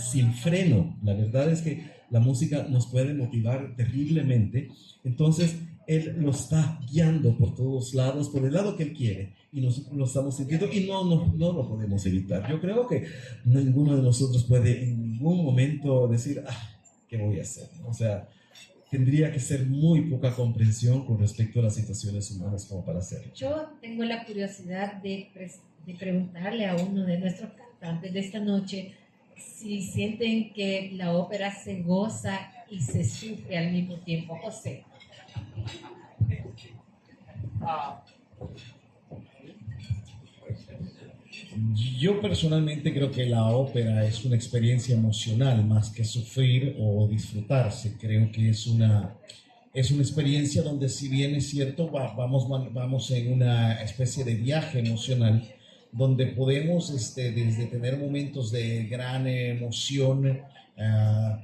sin freno. La verdad es que la música nos puede motivar terriblemente. Entonces, él lo está guiando por todos lados, por el lado que él quiere. Y nosotros lo estamos sintiendo y no lo podemos evitar. Yo creo que ninguno de nosotros puede en ningún momento decir, ¿qué voy a hacer? O sea, tendría que ser muy poca comprensión con respecto a las situaciones humanas como para hacerlo. Yo tengo la curiosidad de preguntarle a uno de nuestros cantantes de esta noche si sienten que la ópera se goza y se sufre al mismo tiempo. José. Yo personalmente creo que la ópera es una experiencia emocional más que sufrir o disfrutarse. Creo que es una experiencia donde, si bien es cierto, vamos en una especie de viaje emocional donde podemos desde tener momentos de gran emoción,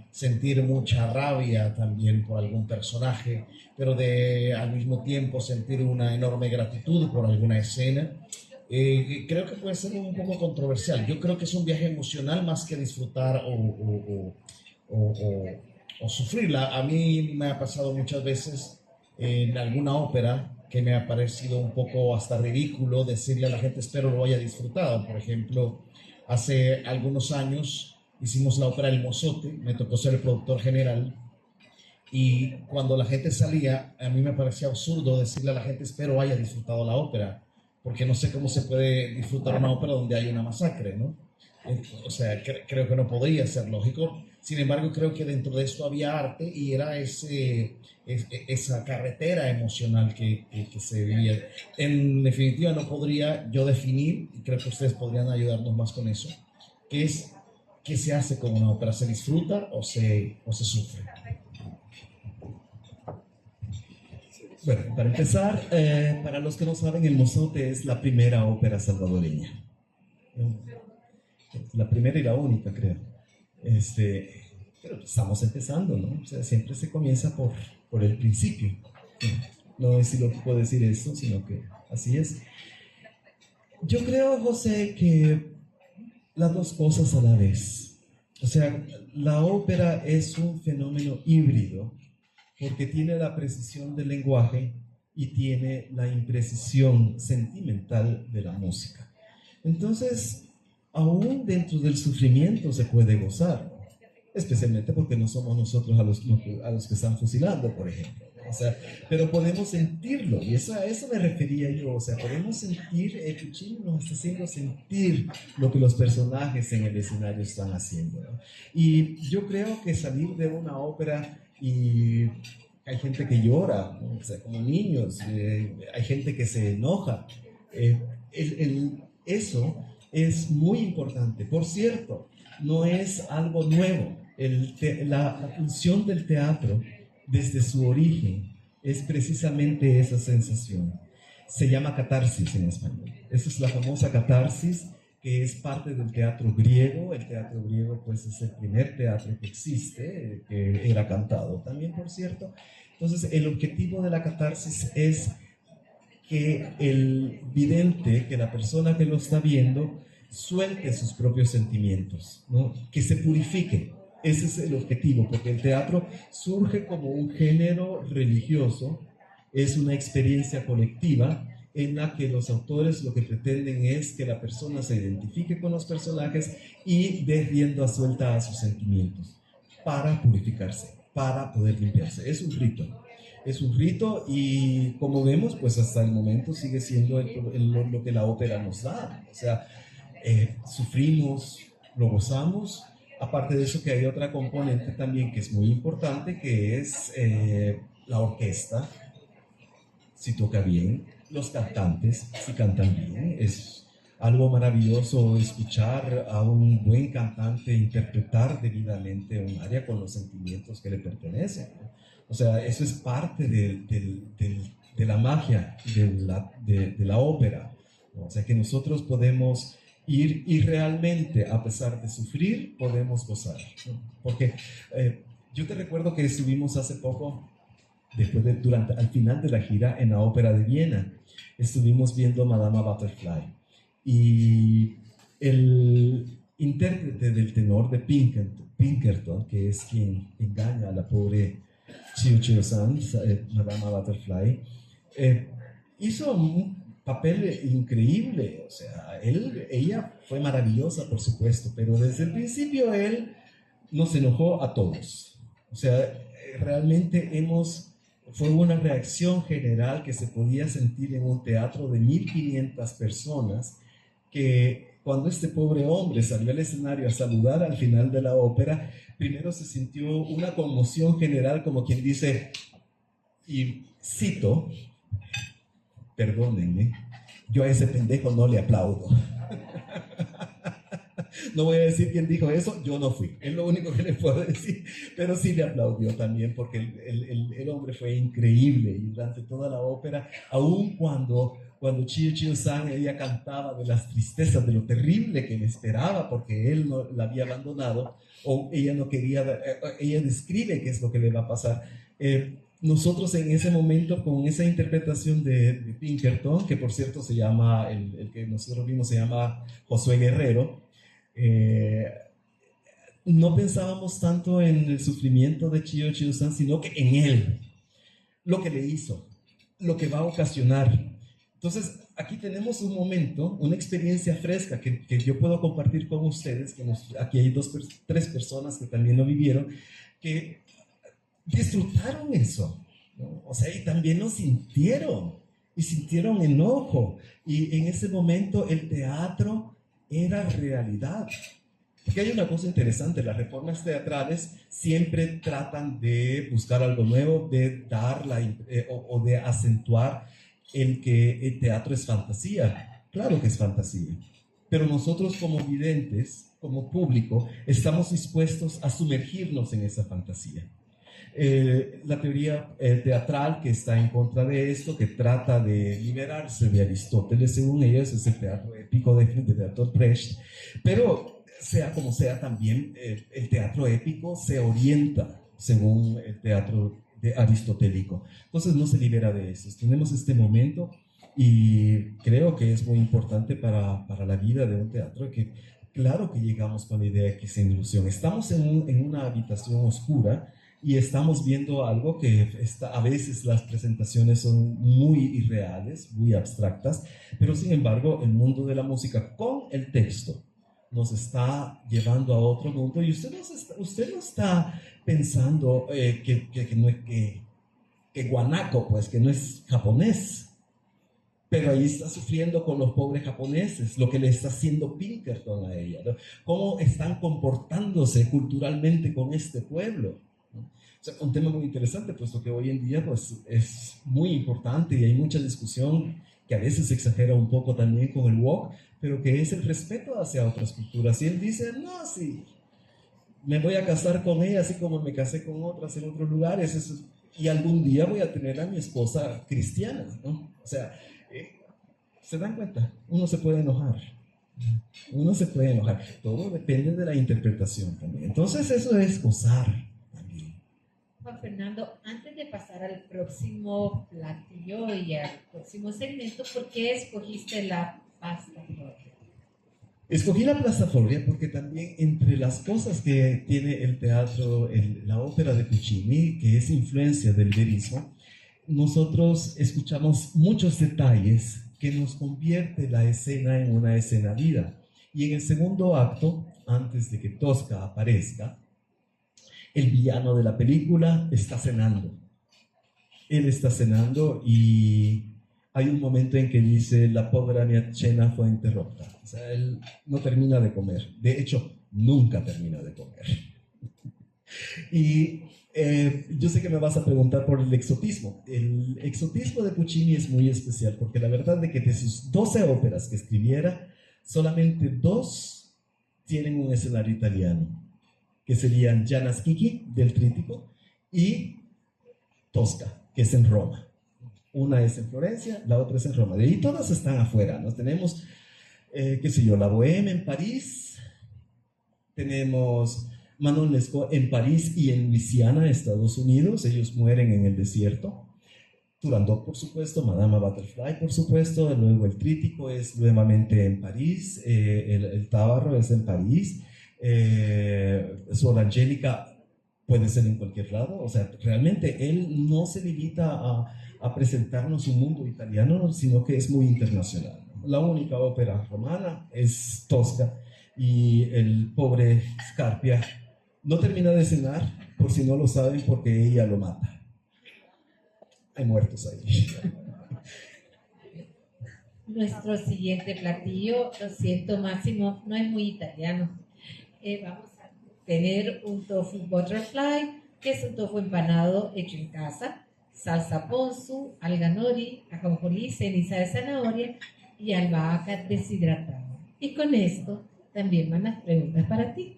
sentir mucha rabia también por algún personaje, pero al mismo tiempo sentir una enorme gratitud por alguna escena. Creo que puede ser un poco controversial. Yo creo que es un viaje emocional más que disfrutar o sufrirla. A mí me ha pasado muchas veces en alguna ópera que me ha parecido un poco hasta ridículo decirle a la gente espero lo haya disfrutado. Por ejemplo, hace algunos años hicimos la ópera El Mozote, me tocó ser el productor general, y cuando la gente salía, a mí me parecía absurdo decirle a la gente espero haya disfrutado la ópera, porque no sé cómo se puede disfrutar una ópera donde hay una masacre, ¿no? O sea, creo que no podría ser lógico. Sin embargo, creo que dentro de esto había arte y era esa carretera emocional que se vivía. En definitiva, no podría yo definir, y creo que ustedes podrían ayudarnos más con eso, qué se hace con una ópera. ¿Se disfruta o se sufre? Bueno, para empezar, para los que no saben, El Mozote es la primera ópera salvadoreña. La primera y la única, creo. Pero estamos empezando, ¿no? O sea, siempre se comienza por el principio. No es ilógico decir eso, sino que así es. Yo creo, José, que las dos cosas a la vez. O sea, la ópera es un fenómeno híbrido porque tiene la precisión del lenguaje y tiene la imprecisión sentimental de la música. Entonces, aún dentro del sufrimiento se puede gozar, especialmente porque no somos nosotros a los que están fusilando, por ejemplo. O sea, pero podemos sentirlo, y a eso me refería yo. O sea, podemos sentir, Puccini nos está haciendo sentir lo que los personajes en el escenario están haciendo, ¿no? Y yo creo que salir de una ópera y hay gente que llora, ¿no? O sea, como niños, hay gente que se enoja. Eso es muy importante. Por cierto, no es algo nuevo. La función del teatro, desde su origen, es precisamente esa sensación. Se llama catarsis en español. Esa es la famosa catarsis, que es parte del teatro griego. El teatro griego, pues, es el primer teatro que existe, que era cantado también, por cierto. Entonces, el objetivo de la catarsis es que el vidente, que la persona que lo está viendo, suelte sus propios sentimientos, ¿no? Que se purifique. Ese es el objetivo, porque el teatro surge como un género religioso, es una experiencia colectiva en la que los autores lo que pretenden es que la persona se identifique con los personajes y dé rienda suelta a sus sentimientos para purificarse, para poder limpiarse. Es un rito. Es un rito y como vemos, pues hasta el momento sigue siendo lo que la ópera nos da. O sea, sufrimos, lo gozamos. Aparte de eso que hay otra componente también que es muy importante, que es la orquesta, si toca bien, los cantantes, si cantan bien. Es algo maravilloso escuchar a un buen cantante interpretar debidamente un área con los sentimientos que le pertenecen, ¿no? O sea, eso es parte de la magia de la ópera, ¿no? O sea, que nosotros podemos ir y realmente, a pesar de sufrir, podemos gozar, ¿no? Porque yo te recuerdo que estuvimos hace poco, al final de la gira, en la Ópera de Viena. Estuvimos viendo Madama Butterfly. Y el intérprete del tenor de Pinkerton, que es quien engaña a la pobre Chiyo Chiyo-san, Madama Butterfly, hizo un papel increíble. O sea, ella fue maravillosa, por supuesto, pero desde el principio él nos enojó a todos. O sea, realmente fue una reacción general que se podía sentir en un teatro de 1500 personas, que cuando este pobre hombre salió al escenario a saludar al final de la ópera, primero se sintió una conmoción general, como quien dice, y cito, perdónenme, yo a ese pendejo no le aplaudo. No voy a decir quién dijo eso, yo no fui, es lo único que le puedo decir, pero sí le aplaudió también, porque el hombre fue increíble, y durante toda la ópera, aun cuando Chiyo Chiyo-san, ella cantaba de las tristezas, de lo terrible que le esperaba, porque él no la había abandonado, o ella no quería, ella describe qué es lo que le va a pasar. Nosotros en ese momento, con esa interpretación de Pinkerton, que por cierto se llama, el que nosotros vimos se llama Josué Guerrero, no pensábamos tanto en el sufrimiento de Chiyo Chiyo-san, sino que en él, lo que le hizo, lo que va a ocasionar. Entonces, aquí tenemos un momento, una experiencia fresca que yo puedo compartir con ustedes, aquí hay tres personas que también lo vivieron, que disfrutaron eso, ¿no? O sea, y también lo sintieron, y sintieron enojo, y en ese momento el teatro era realidad. Porque hay una cosa interesante, las reformas teatrales siempre tratan de buscar algo nuevo, de dar o de acentuar el que el teatro es fantasía. Claro que es fantasía, pero nosotros como videntes, como público, estamos dispuestos a sumergirnos en esa fantasía. La teoría teatral que está en contra de esto, que trata de liberarse de Aristóteles, según ellos, es el teatro épico de Bertolt Brecht, pero sea como sea, también el teatro épico se orienta según el teatro aristotélico. Entonces no se libera de eso. Tenemos este momento y creo que es muy importante para la vida de un teatro, que claro que llegamos con la idea que es ilusión. Estamos en una habitación oscura y estamos viendo algo que a veces las presentaciones son muy irreales, muy abstractas, pero sin embargo el mundo de la música con el texto nos está llevando a otro mundo, y usted no está pensando que guanaco, pues que no es japonés, pero ahí está sufriendo con los pobres japoneses, lo que le está haciendo Pinkerton a ella, ¿no? Cómo están comportándose culturalmente con este pueblo, ¿no? O sea, un tema muy interesante, puesto que hoy en día pues, es muy importante y hay mucha discusión que a veces se exagera un poco también con el woke, pero que es el respeto hacia otras culturas. Y él dice, no, sí, me voy a casar con ella así como me casé con otras en otros lugares, y algún día voy a tener a mi esposa cristiana, ¿no? O sea, ¿se dan cuenta? Uno se puede enojar. Todo depende de la interpretación también. Entonces eso es gozar también. Juan Fernando, antes de pasar al próximo platillo y al próximo segmento, ¿por qué escogiste la pasta? Escogí la Plaza Foglia porque también entre las cosas que tiene el teatro, la ópera de Puccini, que es influencia del verismo, nosotros escuchamos muchos detalles que nos convierte la escena en una escena viva. Y en el segundo acto, antes de que Tosca aparezca, el villano de la película está cenando. Él está cenando y hay un momento en que dice: la povera mia cena fue interrupta. O sea, él no termina de comer. De hecho, nunca termina de comer. Y yo sé que me vas a preguntar por el exotismo. El exotismo de Puccini es muy especial porque la verdad es que de sus 12 óperas que escribiera, solamente 2 tienen un escenario italiano, que serían Gianna Schicchi, del Trítico, y Tosca, que es en Roma. Una es en Florencia, la otra es en Roma. De ahí todas están afuera. Nos tenemos, qué sé yo, la Bohème en París, tenemos Manon Lescaut en París y en Luisiana, Estados Unidos. Ellos mueren en el desierto. Turandot, por supuesto, Madama Butterfly, por supuesto. Luego el Trítico es nuevamente en París, el Tábaro es en París, Suor Angélica puede ser en cualquier lado. O sea, realmente él no se limita a presentarnos un mundo italiano, sino que es muy internacional. La única ópera romana es Tosca, y el pobre Scarpia no termina de cenar, por si no lo saben, porque ella lo mata. Hay muertos ahí. Nuestro siguiente platillo, lo siento Máximo, no es muy italiano. Vamos a tener un tofu butterfly, que es un tofu empanado hecho en casa, salsa ponzu, alga nori, ajonjolí, ceniza de zanahoria y albahaca deshidratada. Y con esto también van las preguntas para ti.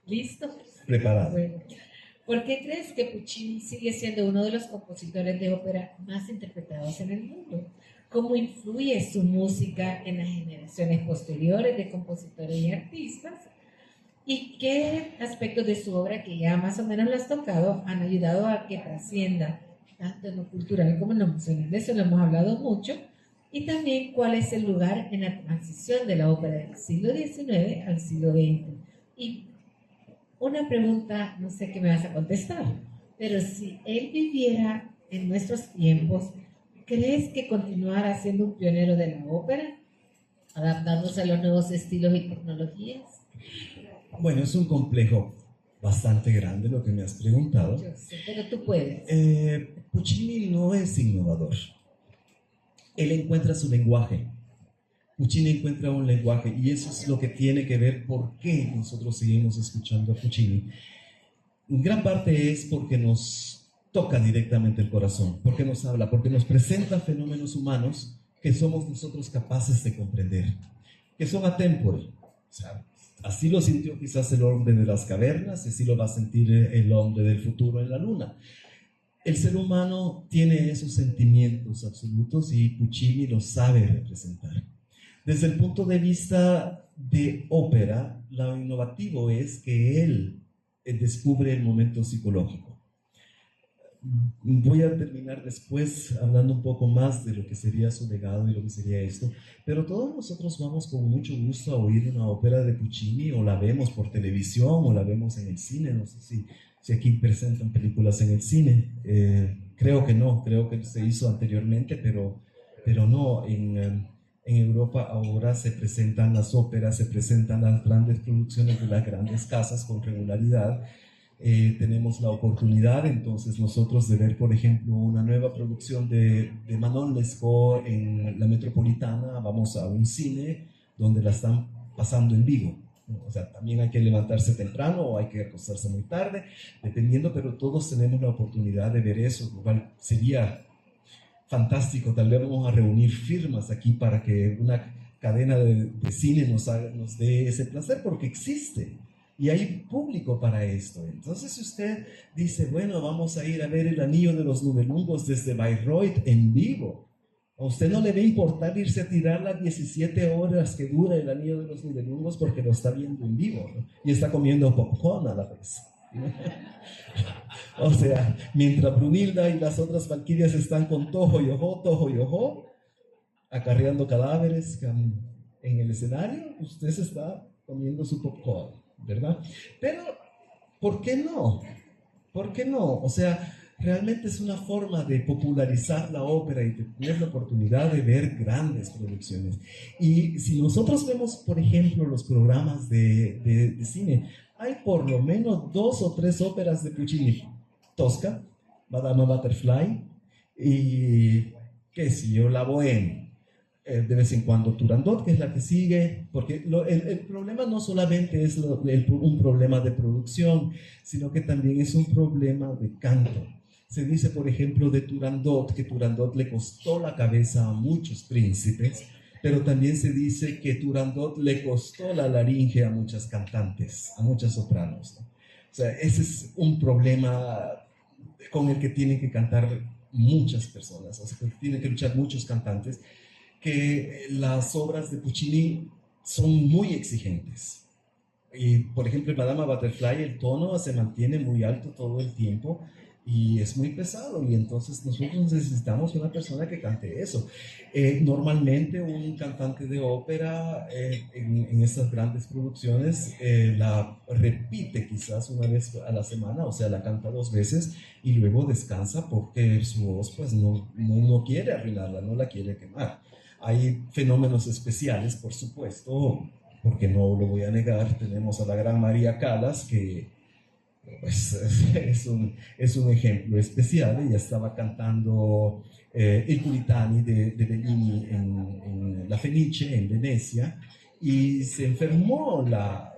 ¿Listo? Preparado. Bueno. ¿Por qué crees que Puccini sigue siendo uno de los compositores de ópera más interpretados en el mundo? ¿Cómo influye su música en las generaciones posteriores de compositores y artistas? ¿Y qué aspectos de su obra, que ya más o menos lo has tocado, han ayudado a que trascienda tanto en lo cultural como en lo emocional? De eso lo hemos hablado mucho. Y también, ¿cuál es el lugar en la transición de la ópera del siglo XIX al siglo XX? Y una pregunta, no sé qué me vas a contestar, pero si él viviera en nuestros tiempos, ¿crees que continuara siendo un pionero de la ópera, adaptándose a los nuevos estilos y tecnologías? Bueno, es un complejo bastante grande lo que me has preguntado. Yo sé, pero tú puedes. Puccini no es innovador. Él encuentra su lenguaje. Puccini encuentra un lenguaje, y eso es lo que tiene que ver por qué nosotros seguimos escuchando a Puccini. En gran parte es porque nos toca directamente el corazón, porque nos habla, porque nos presenta fenómenos humanos que somos nosotros capaces de comprender, que son atemporal. O sea, así lo sintió quizás el hombre de las cavernas, y así lo va a sentir el hombre del futuro en la luna. El ser humano tiene esos sentimientos absolutos y Puccini los sabe representar. Desde el punto de vista de ópera, lo innovativo es que él descubre el momento psicológico. Voy a terminar después hablando un poco más de lo que sería su legado y lo que sería esto, pero todos nosotros vamos con mucho gusto a oír una ópera de Puccini, o la vemos por televisión o la vemos en el cine. No sé si aquí presentan películas en el cine. Creo que no, creo que se hizo anteriormente, pero no. En Europa ahora se presentan las óperas, se presentan las grandes producciones de las grandes casas con regularidad. Tenemos la oportunidad entonces nosotros de ver, por ejemplo, una nueva producción de Manon Lescaut en la Metropolitana. Vamos a un cine donde la están pasando en vivo. O sea, también hay que levantarse temprano o hay que acostarse muy tarde, dependiendo, pero todos tenemos la oportunidad de ver eso, lo cual sería fantástico. Tal vez vamos a reunir firmas aquí para que una cadena de cine nos dé ese placer, porque existe y hay público para esto. Entonces, si usted dice, bueno, vamos a ir a ver El Anillo de los Nibelungos desde Bayreuth en vivo, a usted no le va a importar irse a tirar las 17 horas que dura El Anillo de los Nibelungos, porque lo está viendo en vivo, ¿no? Y está comiendo popcorn a la vez. O sea, mientras Brunilda y las otras valquirias están con Toho y Ojo, acarreando cadáveres, En el escenario usted se está comiendo su popcorn, ¿verdad? Pero, ¿por qué no? ¿Por qué no? O sea, realmente es una forma de popularizar la ópera y de tener la oportunidad de ver grandes producciones. Y si nosotros vemos, por ejemplo, los programas de cine, hay por lo menos 2 o 3 óperas de Puccini. Tosca, Madama Butterfly y, qué sé yo, La Bohème. De vez en cuando Turandot, que es la que sigue, porque el problema no solamente es un problema de producción, sino que también es un problema de canto. Se dice, por ejemplo, de Turandot, que Turandot le costó la cabeza a muchos príncipes, pero también se dice que Turandot le costó la laringe a muchas cantantes, a muchas sopranos, ¿no? O sea, ese es un problema con el que tienen que cantar muchas personas, o sea, que tienen que luchar muchos cantantes, que las obras de Puccini son muy exigentes. Y, por ejemplo, en Madama Butterfly el tono se mantiene muy alto todo el tiempo y es muy pesado, y entonces nosotros necesitamos una persona que cante eso. Normalmente un cantante de ópera en estas grandes producciones la repite quizás una vez a la semana, o sea, la canta 2 veces y luego descansa porque su voz pues no quiere arruinarla, no la quiere quemar. Hay fenómenos especiales, por supuesto, porque no lo voy a negar. Tenemos a la gran María Callas, que pues, es un ejemplo especial. Ella estaba cantando Il Puritani de Bellini en La Fenice, en Venecia, y se enfermó la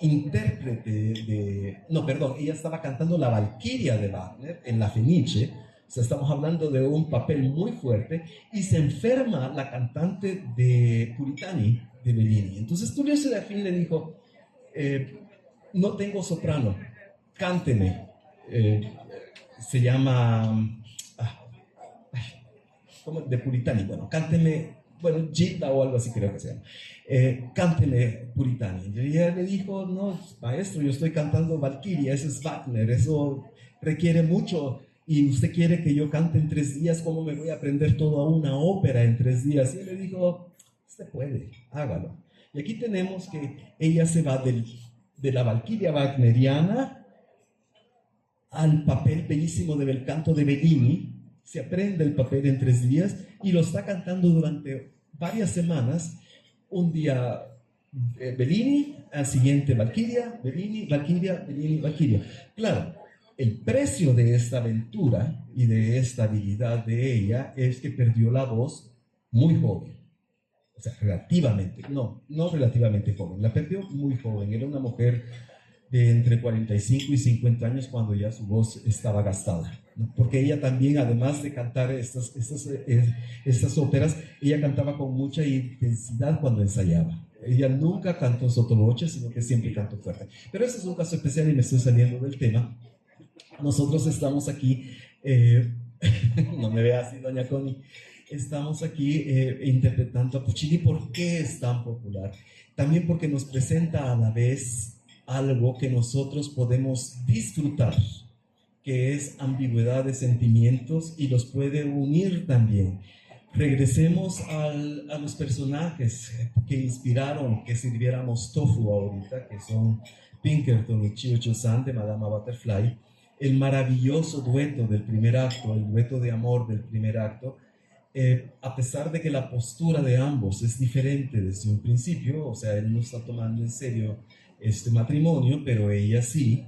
intérprete no, perdón, ella estaba cantando la Valquiria de Wagner en La Fenice. O sea, estamos hablando de un papel muy fuerte, y se enferma la cantante de Puritani de Bellini. Entonces Tullio Serafín le dijo, no tengo soprano, cánteme. Se llama ¿cómo? De Puritani, bueno, cánteme, bueno, Gita o algo así creo que se llama. Cánteme Puritani. Y ella le dijo, no, maestro, yo estoy cantando Valquiria, eso es Wagner, eso requiere mucho. Y usted quiere que yo cante en 3 días, ¿cómo me voy a aprender toda una ópera en 3 días? Y él le dijo, usted puede, hágalo. Y aquí tenemos que ella se va de la Valquiria wagneriana al papel bellísimo del canto de Bellini, se aprende el papel en 3 días y lo está cantando durante varias semanas. Un día Bellini, al siguiente Valquiria, Bellini, Valquiria, Bellini, Valquiria. Claro, el precio de esta aventura y de esta habilidad de ella es que perdió la voz muy joven. O sea, relativamente, no relativamente joven, la perdió muy joven. Era una mujer de entre 45 y 50 años cuando ya su voz estaba gastada, ¿no? Porque ella también, además de cantar estas óperas, ella cantaba con mucha intensidad cuando ensayaba. Ella nunca cantó sottovoce, sino que siempre cantó fuerte. Pero ese es un caso especial y me estoy saliendo del tema. Nosotros estamos aquí, no me vea así, doña Connie, estamos aquí interpretando a Puccini. ¿Por qué es tan popular? También porque nos presenta a la vez algo que nosotros podemos disfrutar, que es ambigüedad de sentimientos, y los puede unir también. Regresemos a los personajes que inspiraron que sirviéramos tofu ahorita, que son Pinkerton y Chio Cho-san de Madama Butterfly. El maravilloso dueto del primer acto, el dueto de amor del primer acto, a pesar de que la postura de ambos es diferente desde un principio, o sea, él no está tomando en serio este matrimonio, pero ella sí,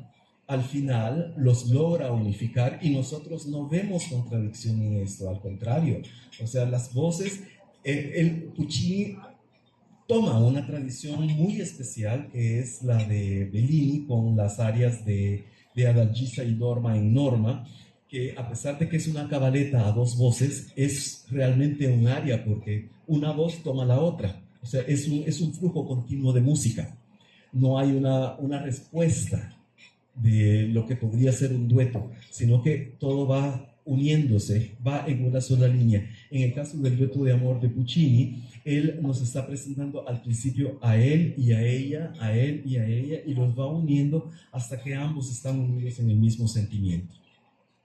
al final los logra unificar y nosotros no vemos contradicción en esto, al contrario. O sea, las voces, el Puccini toma una tradición muy especial que es la de Bellini con las arias de Adalgisa y Norma en Norma, que a pesar de que es una cabaleta a 2 voces, es realmente un aria porque una voz toma la otra. O sea, es un flujo continuo de música. No hay una respuesta de lo que podría ser un dueto, sino que todo va uniéndose, va en una sola línea. En el caso del dueto de amor de Puccini, él nos está presentando al principio a él y a ella, a él y a ella, y los va uniendo hasta que ambos están unidos en el mismo sentimiento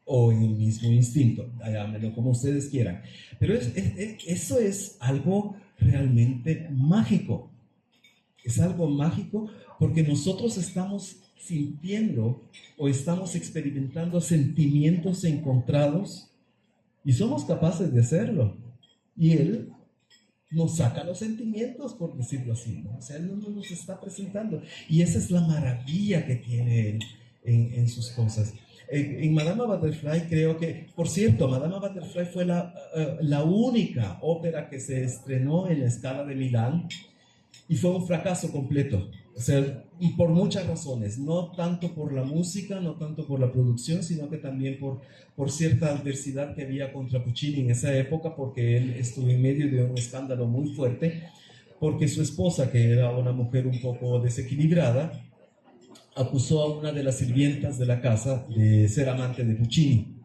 o en el mismo instinto, llámenlo como ustedes quieran. Pero eso es algo realmente mágico. Es algo mágico porque nosotros estamos sintiendo o estamos experimentando sentimientos encontrados y somos capaces de hacerlo. Y Él nos saca los sentimientos, por decirlo así, ¿no? O sea, Él no nos está presentando. Y esa es la maravilla que tiene Él en sus cosas. En Madama Butterfly creo que, por cierto, Madama Butterfly fue la única ópera que se estrenó en la Scala de Milán y fue un fracaso completo. O sea, y por muchas razones, no tanto por la música, no tanto por la producción, sino que también por cierta adversidad que había contra Puccini en esa época, porque él estuvo en medio de un escándalo muy fuerte, porque su esposa, que era una mujer un poco desequilibrada, acusó a una de las sirvientas de la casa de ser amante de Puccini.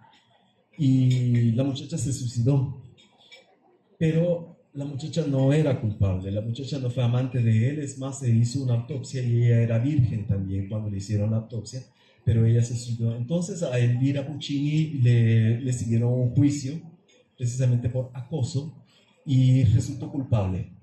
Y la muchacha se suicidó. Pero la muchacha no era culpable, la muchacha no fue amante de él, es más, se hizo una autopsia y ella era virgen también cuando le hicieron la autopsia, pero ella se suicidó. Entonces a Elvira Puccini le siguieron un juicio precisamente por acoso y resultó culpable.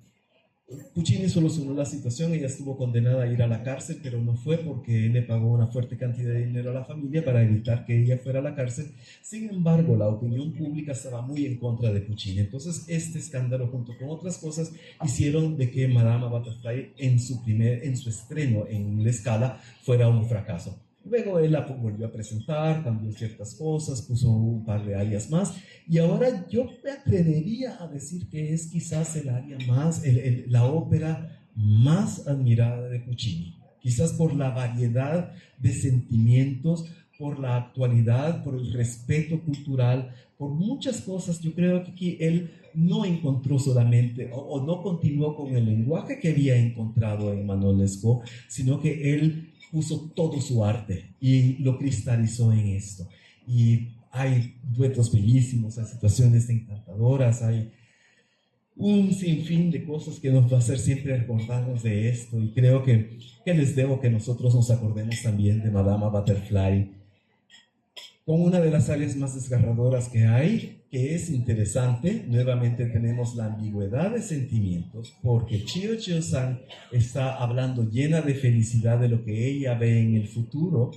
Puccini solucionó la situación, ella estuvo condenada a ir a la cárcel, pero no fue porque él le pagó una fuerte cantidad de dinero a la familia para evitar que ella fuera a la cárcel. Sin embargo, la opinión pública estaba muy en contra de Puccini. Entonces, este escándalo, junto con otras cosas, hicieron de que Madama Butterfly en su estreno en La Scala fuera un fracaso. Luego él la volvió a presentar, cambió ciertas cosas, puso un par de áreas más y ahora yo me atrevería a decir que es quizás el área más, la ópera más admirada de Puccini. Quizás por la variedad de sentimientos, por la actualidad, por el respeto cultural, por muchas cosas. Yo creo que aquí él no encontró solamente o no continuó con el lenguaje que había encontrado en Manuel Lescaut, sino que él puso todo su arte y lo cristalizó en esto. Y hay duetos bellísimos, hay situaciones encantadoras, hay un sinfín de cosas que nos va a hacer siempre recordarnos de esto. Y creo que les debo que nosotros nos acordemos también de Madama Butterfly con una de las áreas más desgarradoras que hay, que es interesante. Nuevamente tenemos la ambigüedad de sentimientos, porque Chio Chio-san está hablando llena de felicidad de lo que ella ve en el futuro,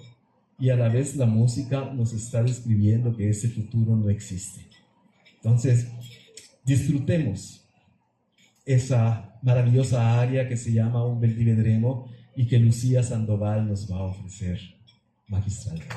y a la vez la música nos está describiendo que ese futuro no existe. Entonces, disfrutemos esa maravillosa área que se llama Un bel di vedremo y que Lucía Sandoval nos va a ofrecer magistralmente.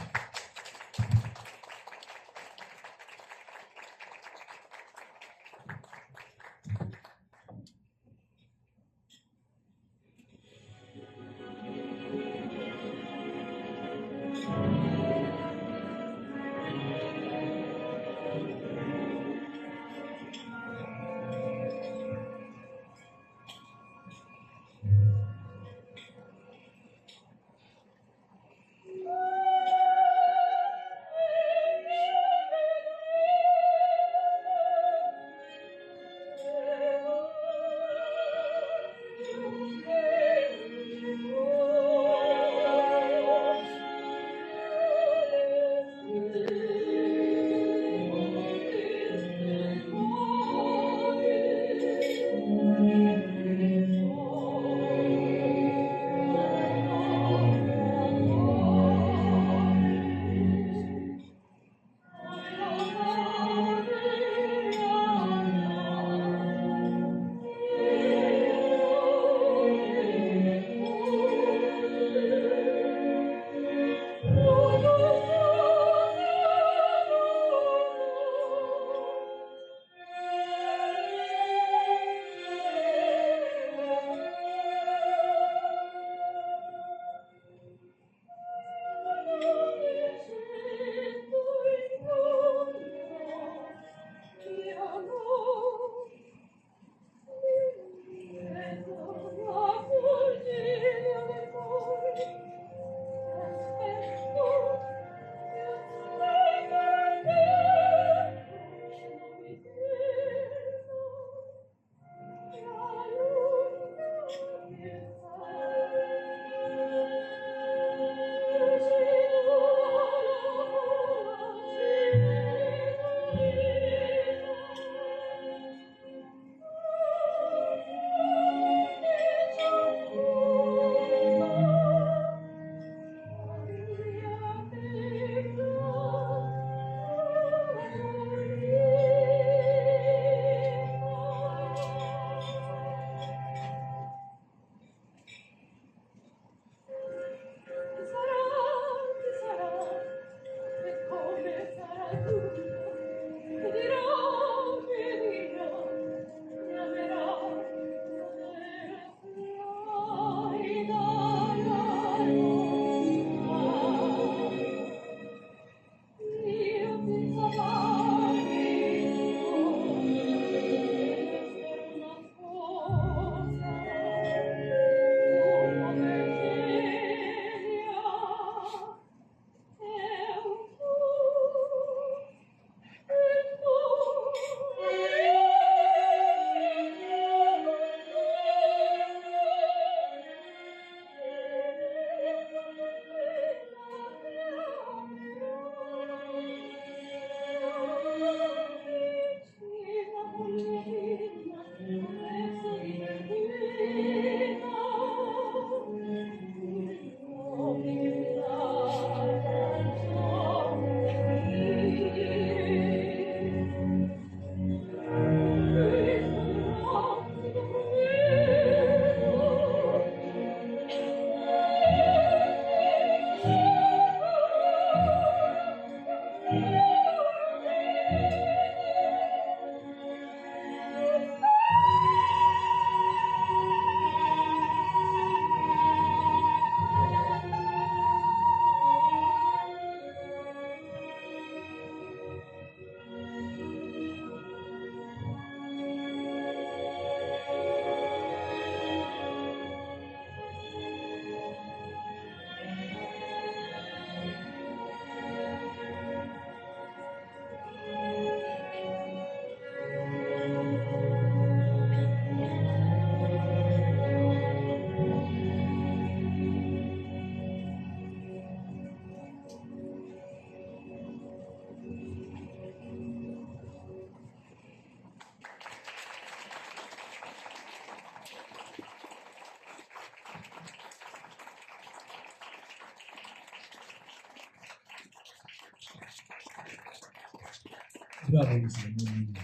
Bravo, Lucía, muy lindo.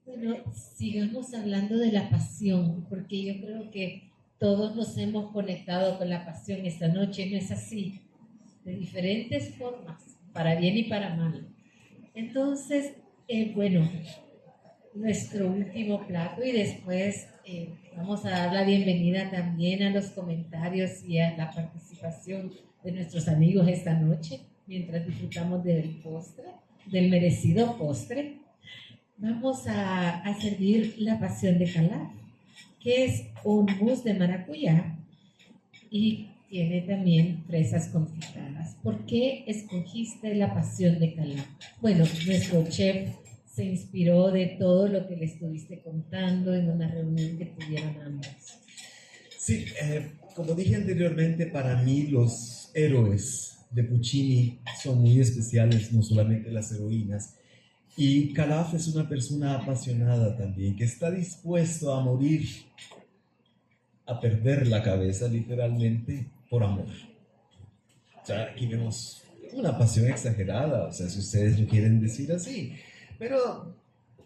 Bueno, sigamos hablando de la pasión, porque yo creo que todos nos hemos conectado con la pasión esta noche, ¿no es así? De diferentes formas, para bien y para mal. Entonces, bueno, nuestro último plato y después vamos a dar la bienvenida también a los comentarios y a la participación de nuestros amigos esta noche, mientras disfrutamos del postre, del merecido postre. Vamos a servir la pasión de Calaf, que es un mousse de maracuyá y tiene también fresas confitadas. ¿Por qué escogiste la pasión de Calaf? Bueno, nuestro chef se inspiró de todo lo que le estuviste contando en una reunión que tuvieron ambos. Sí, como dije anteriormente, para mí los héroes de Puccini son muy especiales, no solamente las heroínas. Y Calaf es una persona apasionada también, que está dispuesto a morir, a perder la cabeza literalmente por amor. O sea, aquí vemos una pasión exagerada, o sea, si ustedes lo quieren decir así. Pero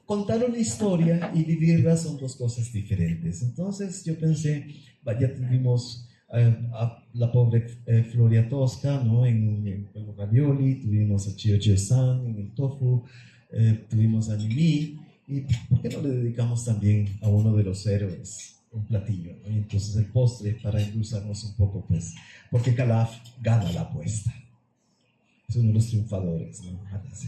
contar una historia y vivirla son dos cosas diferentes. Entonces yo pensé, ya tuvimos a la pobre Floria Tosca, ¿no? en los ravioli, tuvimos a Chio Chio-san en el tofu, tuvimos a Mimi, y ¿por qué no le dedicamos también a uno de los héroes un platillo, ¿no? Y entonces el postre, para endulzarnos un poco, pues, porque Calaf gana la apuesta. Es uno de los triunfadores, ¿no?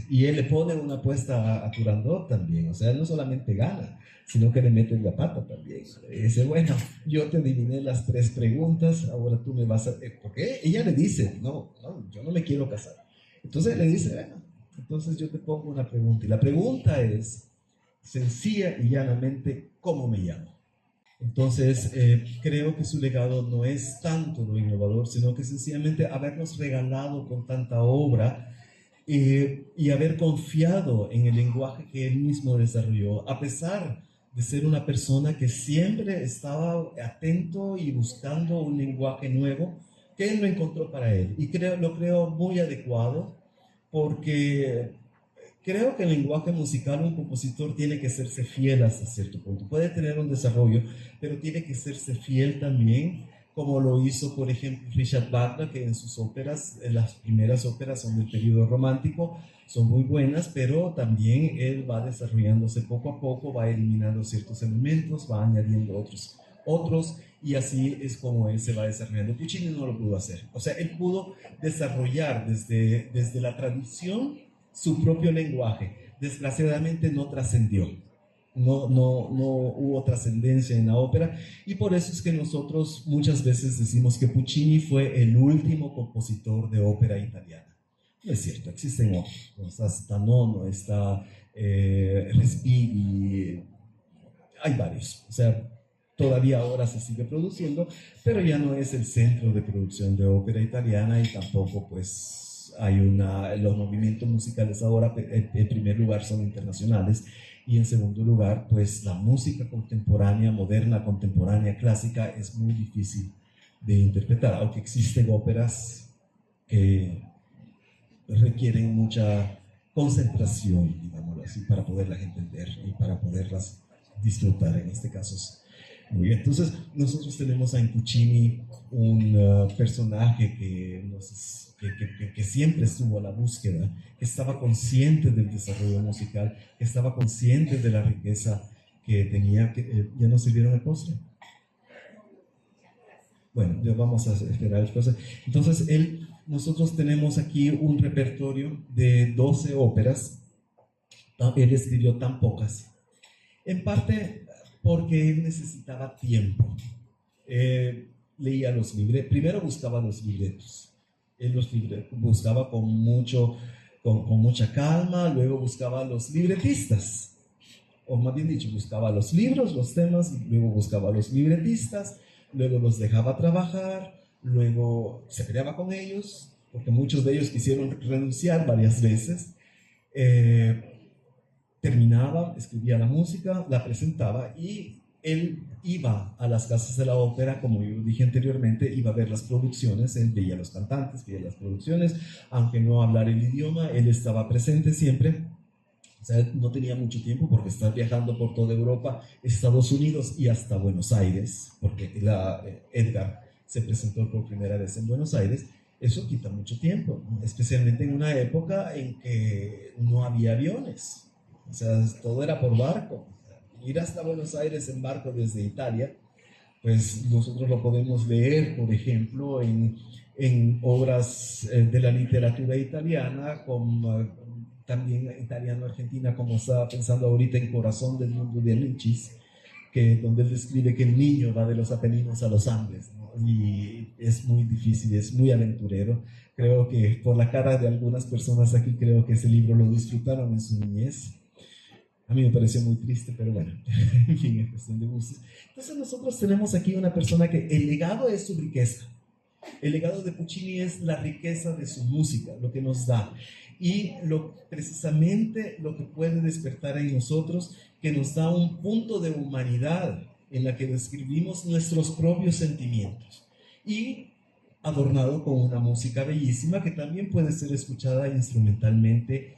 Y él le pone una apuesta a Turandot también, o sea, él no solamente gana, sino que le mete la pata también. Y dice, bueno, yo te adiviné las 3 preguntas, ahora tú me vas a... Porque ella le dice, no, yo no me quiero casar. Entonces le dice, bueno, entonces yo te pongo una pregunta. Y la pregunta es, sencilla y llanamente, ¿cómo me llamo? Entonces, creo que su legado no es tanto lo innovador, sino que sencillamente habernos regalado con tanta obra y haber confiado en el lenguaje que él mismo desarrolló, a pesar de ser una persona que siempre estaba atento y buscando un lenguaje nuevo que él lo encontró para él. Y lo creo muy adecuado porque... Creo que el lenguaje musical, un compositor tiene que serse fiel hasta cierto punto. Puede tener un desarrollo, pero tiene que serse fiel también, como lo hizo, por ejemplo, Richard Wagner, que en sus óperas, las primeras óperas son del periodo romántico, son muy buenas, pero también él va desarrollándose poco a poco, va eliminando ciertos elementos, va añadiendo otros, y así es como él se va desarrollando. Puccini no lo pudo hacer. O sea, él pudo desarrollar desde la tradición su propio lenguaje. Desgraciadamente no trascendió, no hubo trascendencia en la ópera, y por eso es que nosotros muchas veces decimos que Puccini fue el último compositor de ópera italiana. No es cierto, existen otros, ¿no? Está Stanono, está Respighi, hay varios, o sea, todavía ahora se sigue produciendo, pero ya no es el centro de producción de ópera italiana, y tampoco pues los movimientos musicales ahora en primer lugar son internacionales, y en segundo lugar pues la música contemporánea, moderna, contemporánea, clásica es muy difícil de interpretar, aunque existen óperas que requieren mucha concentración, digámoslo así, para poderlas entender y para poderlas disfrutar. En este caso muy bien. Entonces nosotros tenemos en Puccini un personaje que siempre estuvo a la búsqueda, que estaba consciente del desarrollo musical, que estaba consciente de la riqueza que tenía. ¿Ya nos sirvieron el postre? Bueno, ya vamos a esperar después. Entonces nosotros tenemos aquí un repertorio de 12 óperas. Él escribió tan pocas, en parte porque él necesitaba tiempo. Leía los libretos, primero buscaba los libretos. Él los buscaba con mucha calma, luego buscaba los libretistas, o más bien dicho, buscaba los libros, los temas, luego buscaba los libretistas, luego los dejaba trabajar, luego se peleaba con ellos, porque muchos de ellos quisieron renunciar varias veces. Terminaba, escribía la música, la presentaba, y él iba a las casas de la ópera, como yo dije anteriormente, iba a ver las producciones, él veía a los cantantes, veía las producciones, aunque no hablara el idioma, él estaba presente siempre. O sea, no tenía mucho tiempo porque estaba viajando por toda Europa, Estados Unidos y hasta Buenos Aires, porque Edgar se presentó por primera vez en Buenos Aires. Eso quita mucho tiempo, ¿no? Especialmente en una época en que no había aviones. O sea, todo era por barco. Ir hasta Buenos Aires en barco desde Italia, pues nosotros lo podemos leer, por ejemplo, en obras de la literatura italiana, como también italiano-argentina, como estaba pensando ahorita en Corazón del Mundo de Amicis, que, donde él describe que el niño va de los Apeninos a los Andes, ¿no? Y es muy difícil, es muy aventurero. Creo que por la cara de algunas personas aquí, creo que ese libro lo disfrutaron en su niñez. A mí me pareció muy triste, pero bueno, en fin, es cuestión de gustos. Entonces nosotros tenemos aquí una persona que el legado es su riqueza. El legado de Puccini es la riqueza de su música, lo que nos da. Y precisamente lo que puede despertar en nosotros, que nos da un punto de humanidad en la que describimos nuestros propios sentimientos. Y adornado con una música bellísima que también puede ser escuchada instrumentalmente.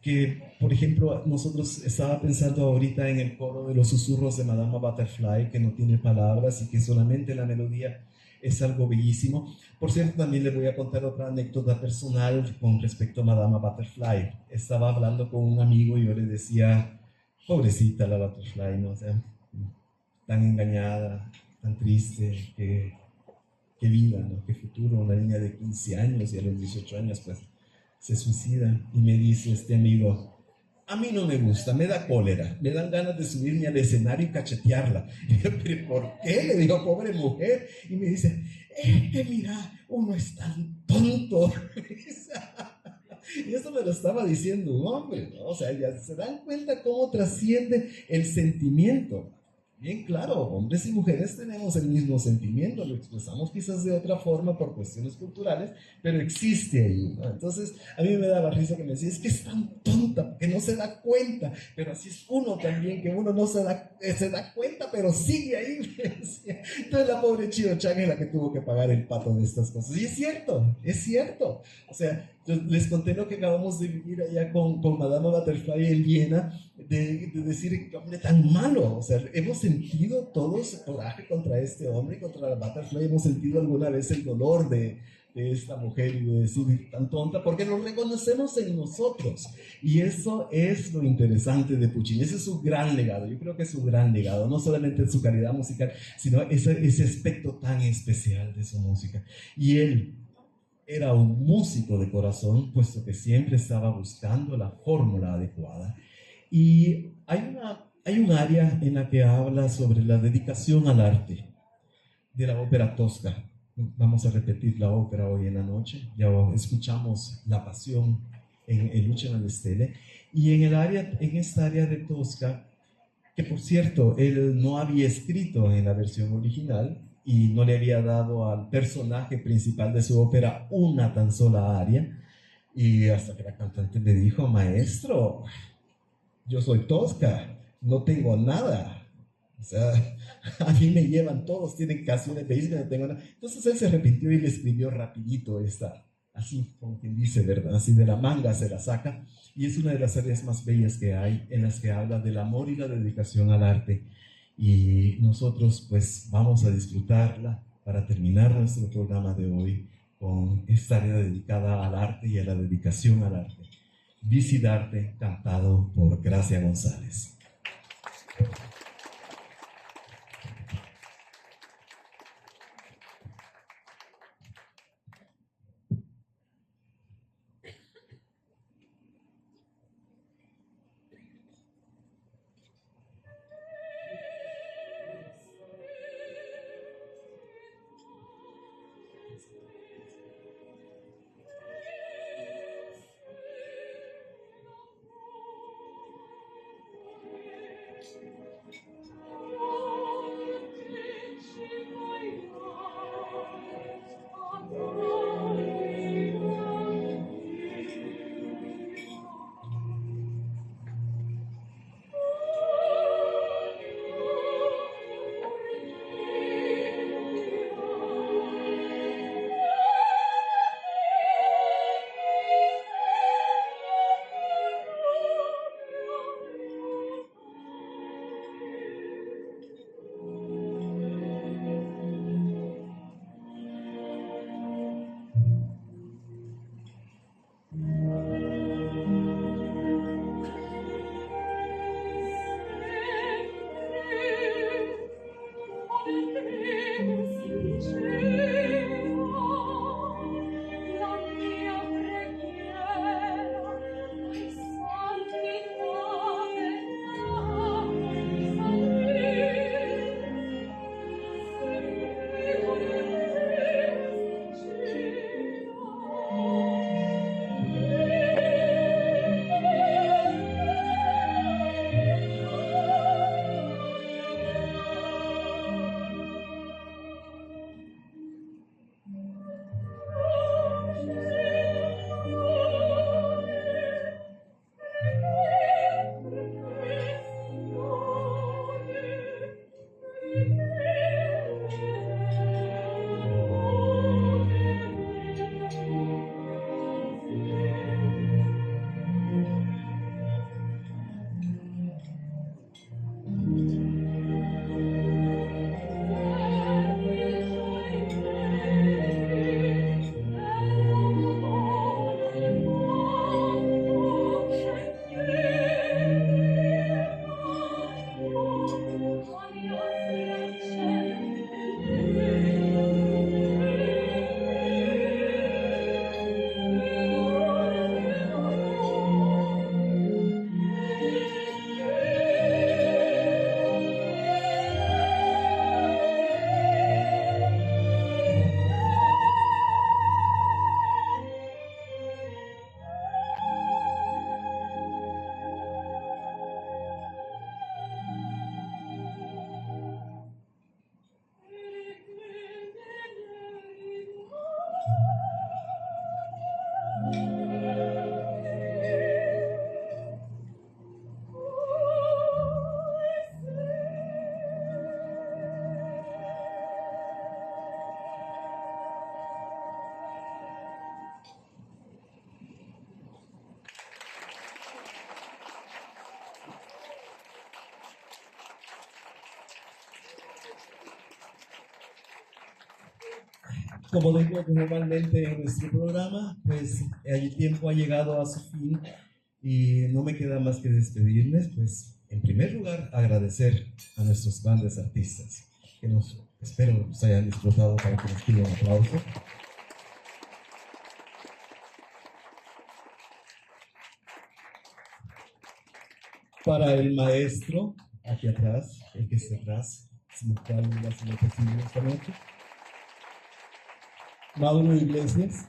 Que, por ejemplo, nosotros estaba pensando ahorita en el coro de los susurros de Madama Butterfly, que no tiene palabras y que solamente la melodía es algo bellísimo. Por cierto, también le voy a contar otra anécdota personal con respecto a Madama Butterfly. Estaba hablando con un amigo y yo le decía, pobrecita la Butterfly, ¿no? O sea, tan engañada, tan triste, qué vida, ¿no? Qué futuro, una niña de 15 años y a los 18 años, pues se suicida. Y me dice este amigo, a mí no me gusta, me da cólera, me dan ganas de subirme al escenario y cachetearla. Y yo, ¿pero por qué? Le digo, pobre mujer. Y me dice, que mira, uno es tan tonto. Y esto me lo estaba diciendo un hombre, ¿no? O sea, ya se dan cuenta cómo trasciende el sentimiento. Bien claro, hombres y mujeres tenemos el mismo sentimiento, lo expresamos quizás de otra forma por cuestiones culturales, pero existe ahí, ¿no? Entonces, a mí me daba risa que me decía, es que es tan tonta, que no se da cuenta, pero así es uno también, que uno no se da cuenta, pero sigue ahí. Entonces la pobre Chio Chan es la que tuvo que pagar el pato de estas cosas. Y es cierto. O sea, yo les conté lo que acabamos de vivir allá con Madame Butterfly en Viena, de decir que hombre tan malo. O sea, hemos sentido todos coraje contra este hombre, contra la Butterfly. Hemos sentido alguna vez el dolor de esta mujer y de decir tan tonta, porque lo reconocemos en nosotros. Y eso es lo interesante de Puccini. Ese es su gran legado. Yo creo que es su gran legado, no solamente en su calidad musical, sino ese aspecto tan especial de su música. Y él era un músico de corazón, puesto que siempre estaba buscando la fórmula adecuada. Y hay un área en la que habla sobre la dedicación al arte de la ópera tosca. Vamos a repetir la ópera hoy en la noche. Ya escuchamos La Pasión en el Luciano de Stelle. Y en esta área de Tosca, que por cierto, él no había escrito en la versión original y no le había dado al personaje principal de su ópera una tan sola aria. Y hasta que la cantante le dijo, maestro, yo soy Tosca, no tengo nada. O sea, a mí me llevan todos, tienen canciones bellísimas, no tengo nada. Entonces él se arrepintió y le escribió rapidito esta, así como quien dice, ¿verdad? Así de la manga se la saca. Y es una de las áreas más bellas que hay, en las que habla del amor y la dedicación al arte. Y nosotros pues vamos a disfrutarla para terminar nuestro programa de hoy con esta área dedicada al arte y a la dedicación al arte. Visidarte, cantado por Gracia González. Como digo normalmente en nuestro programa, pues el tiempo ha llegado a su fin y no me queda más que despedirles, pues en primer lugar agradecer a nuestros grandes artistas, que espero nos hayan disfrutado para que nos pidan un aplauso. Para el maestro, aquí atrás, el que está atrás, sin el cual no va a ser posible esta noche. Mauro Iglesias.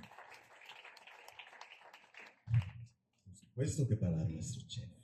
Por supuesto que para nuestro chef.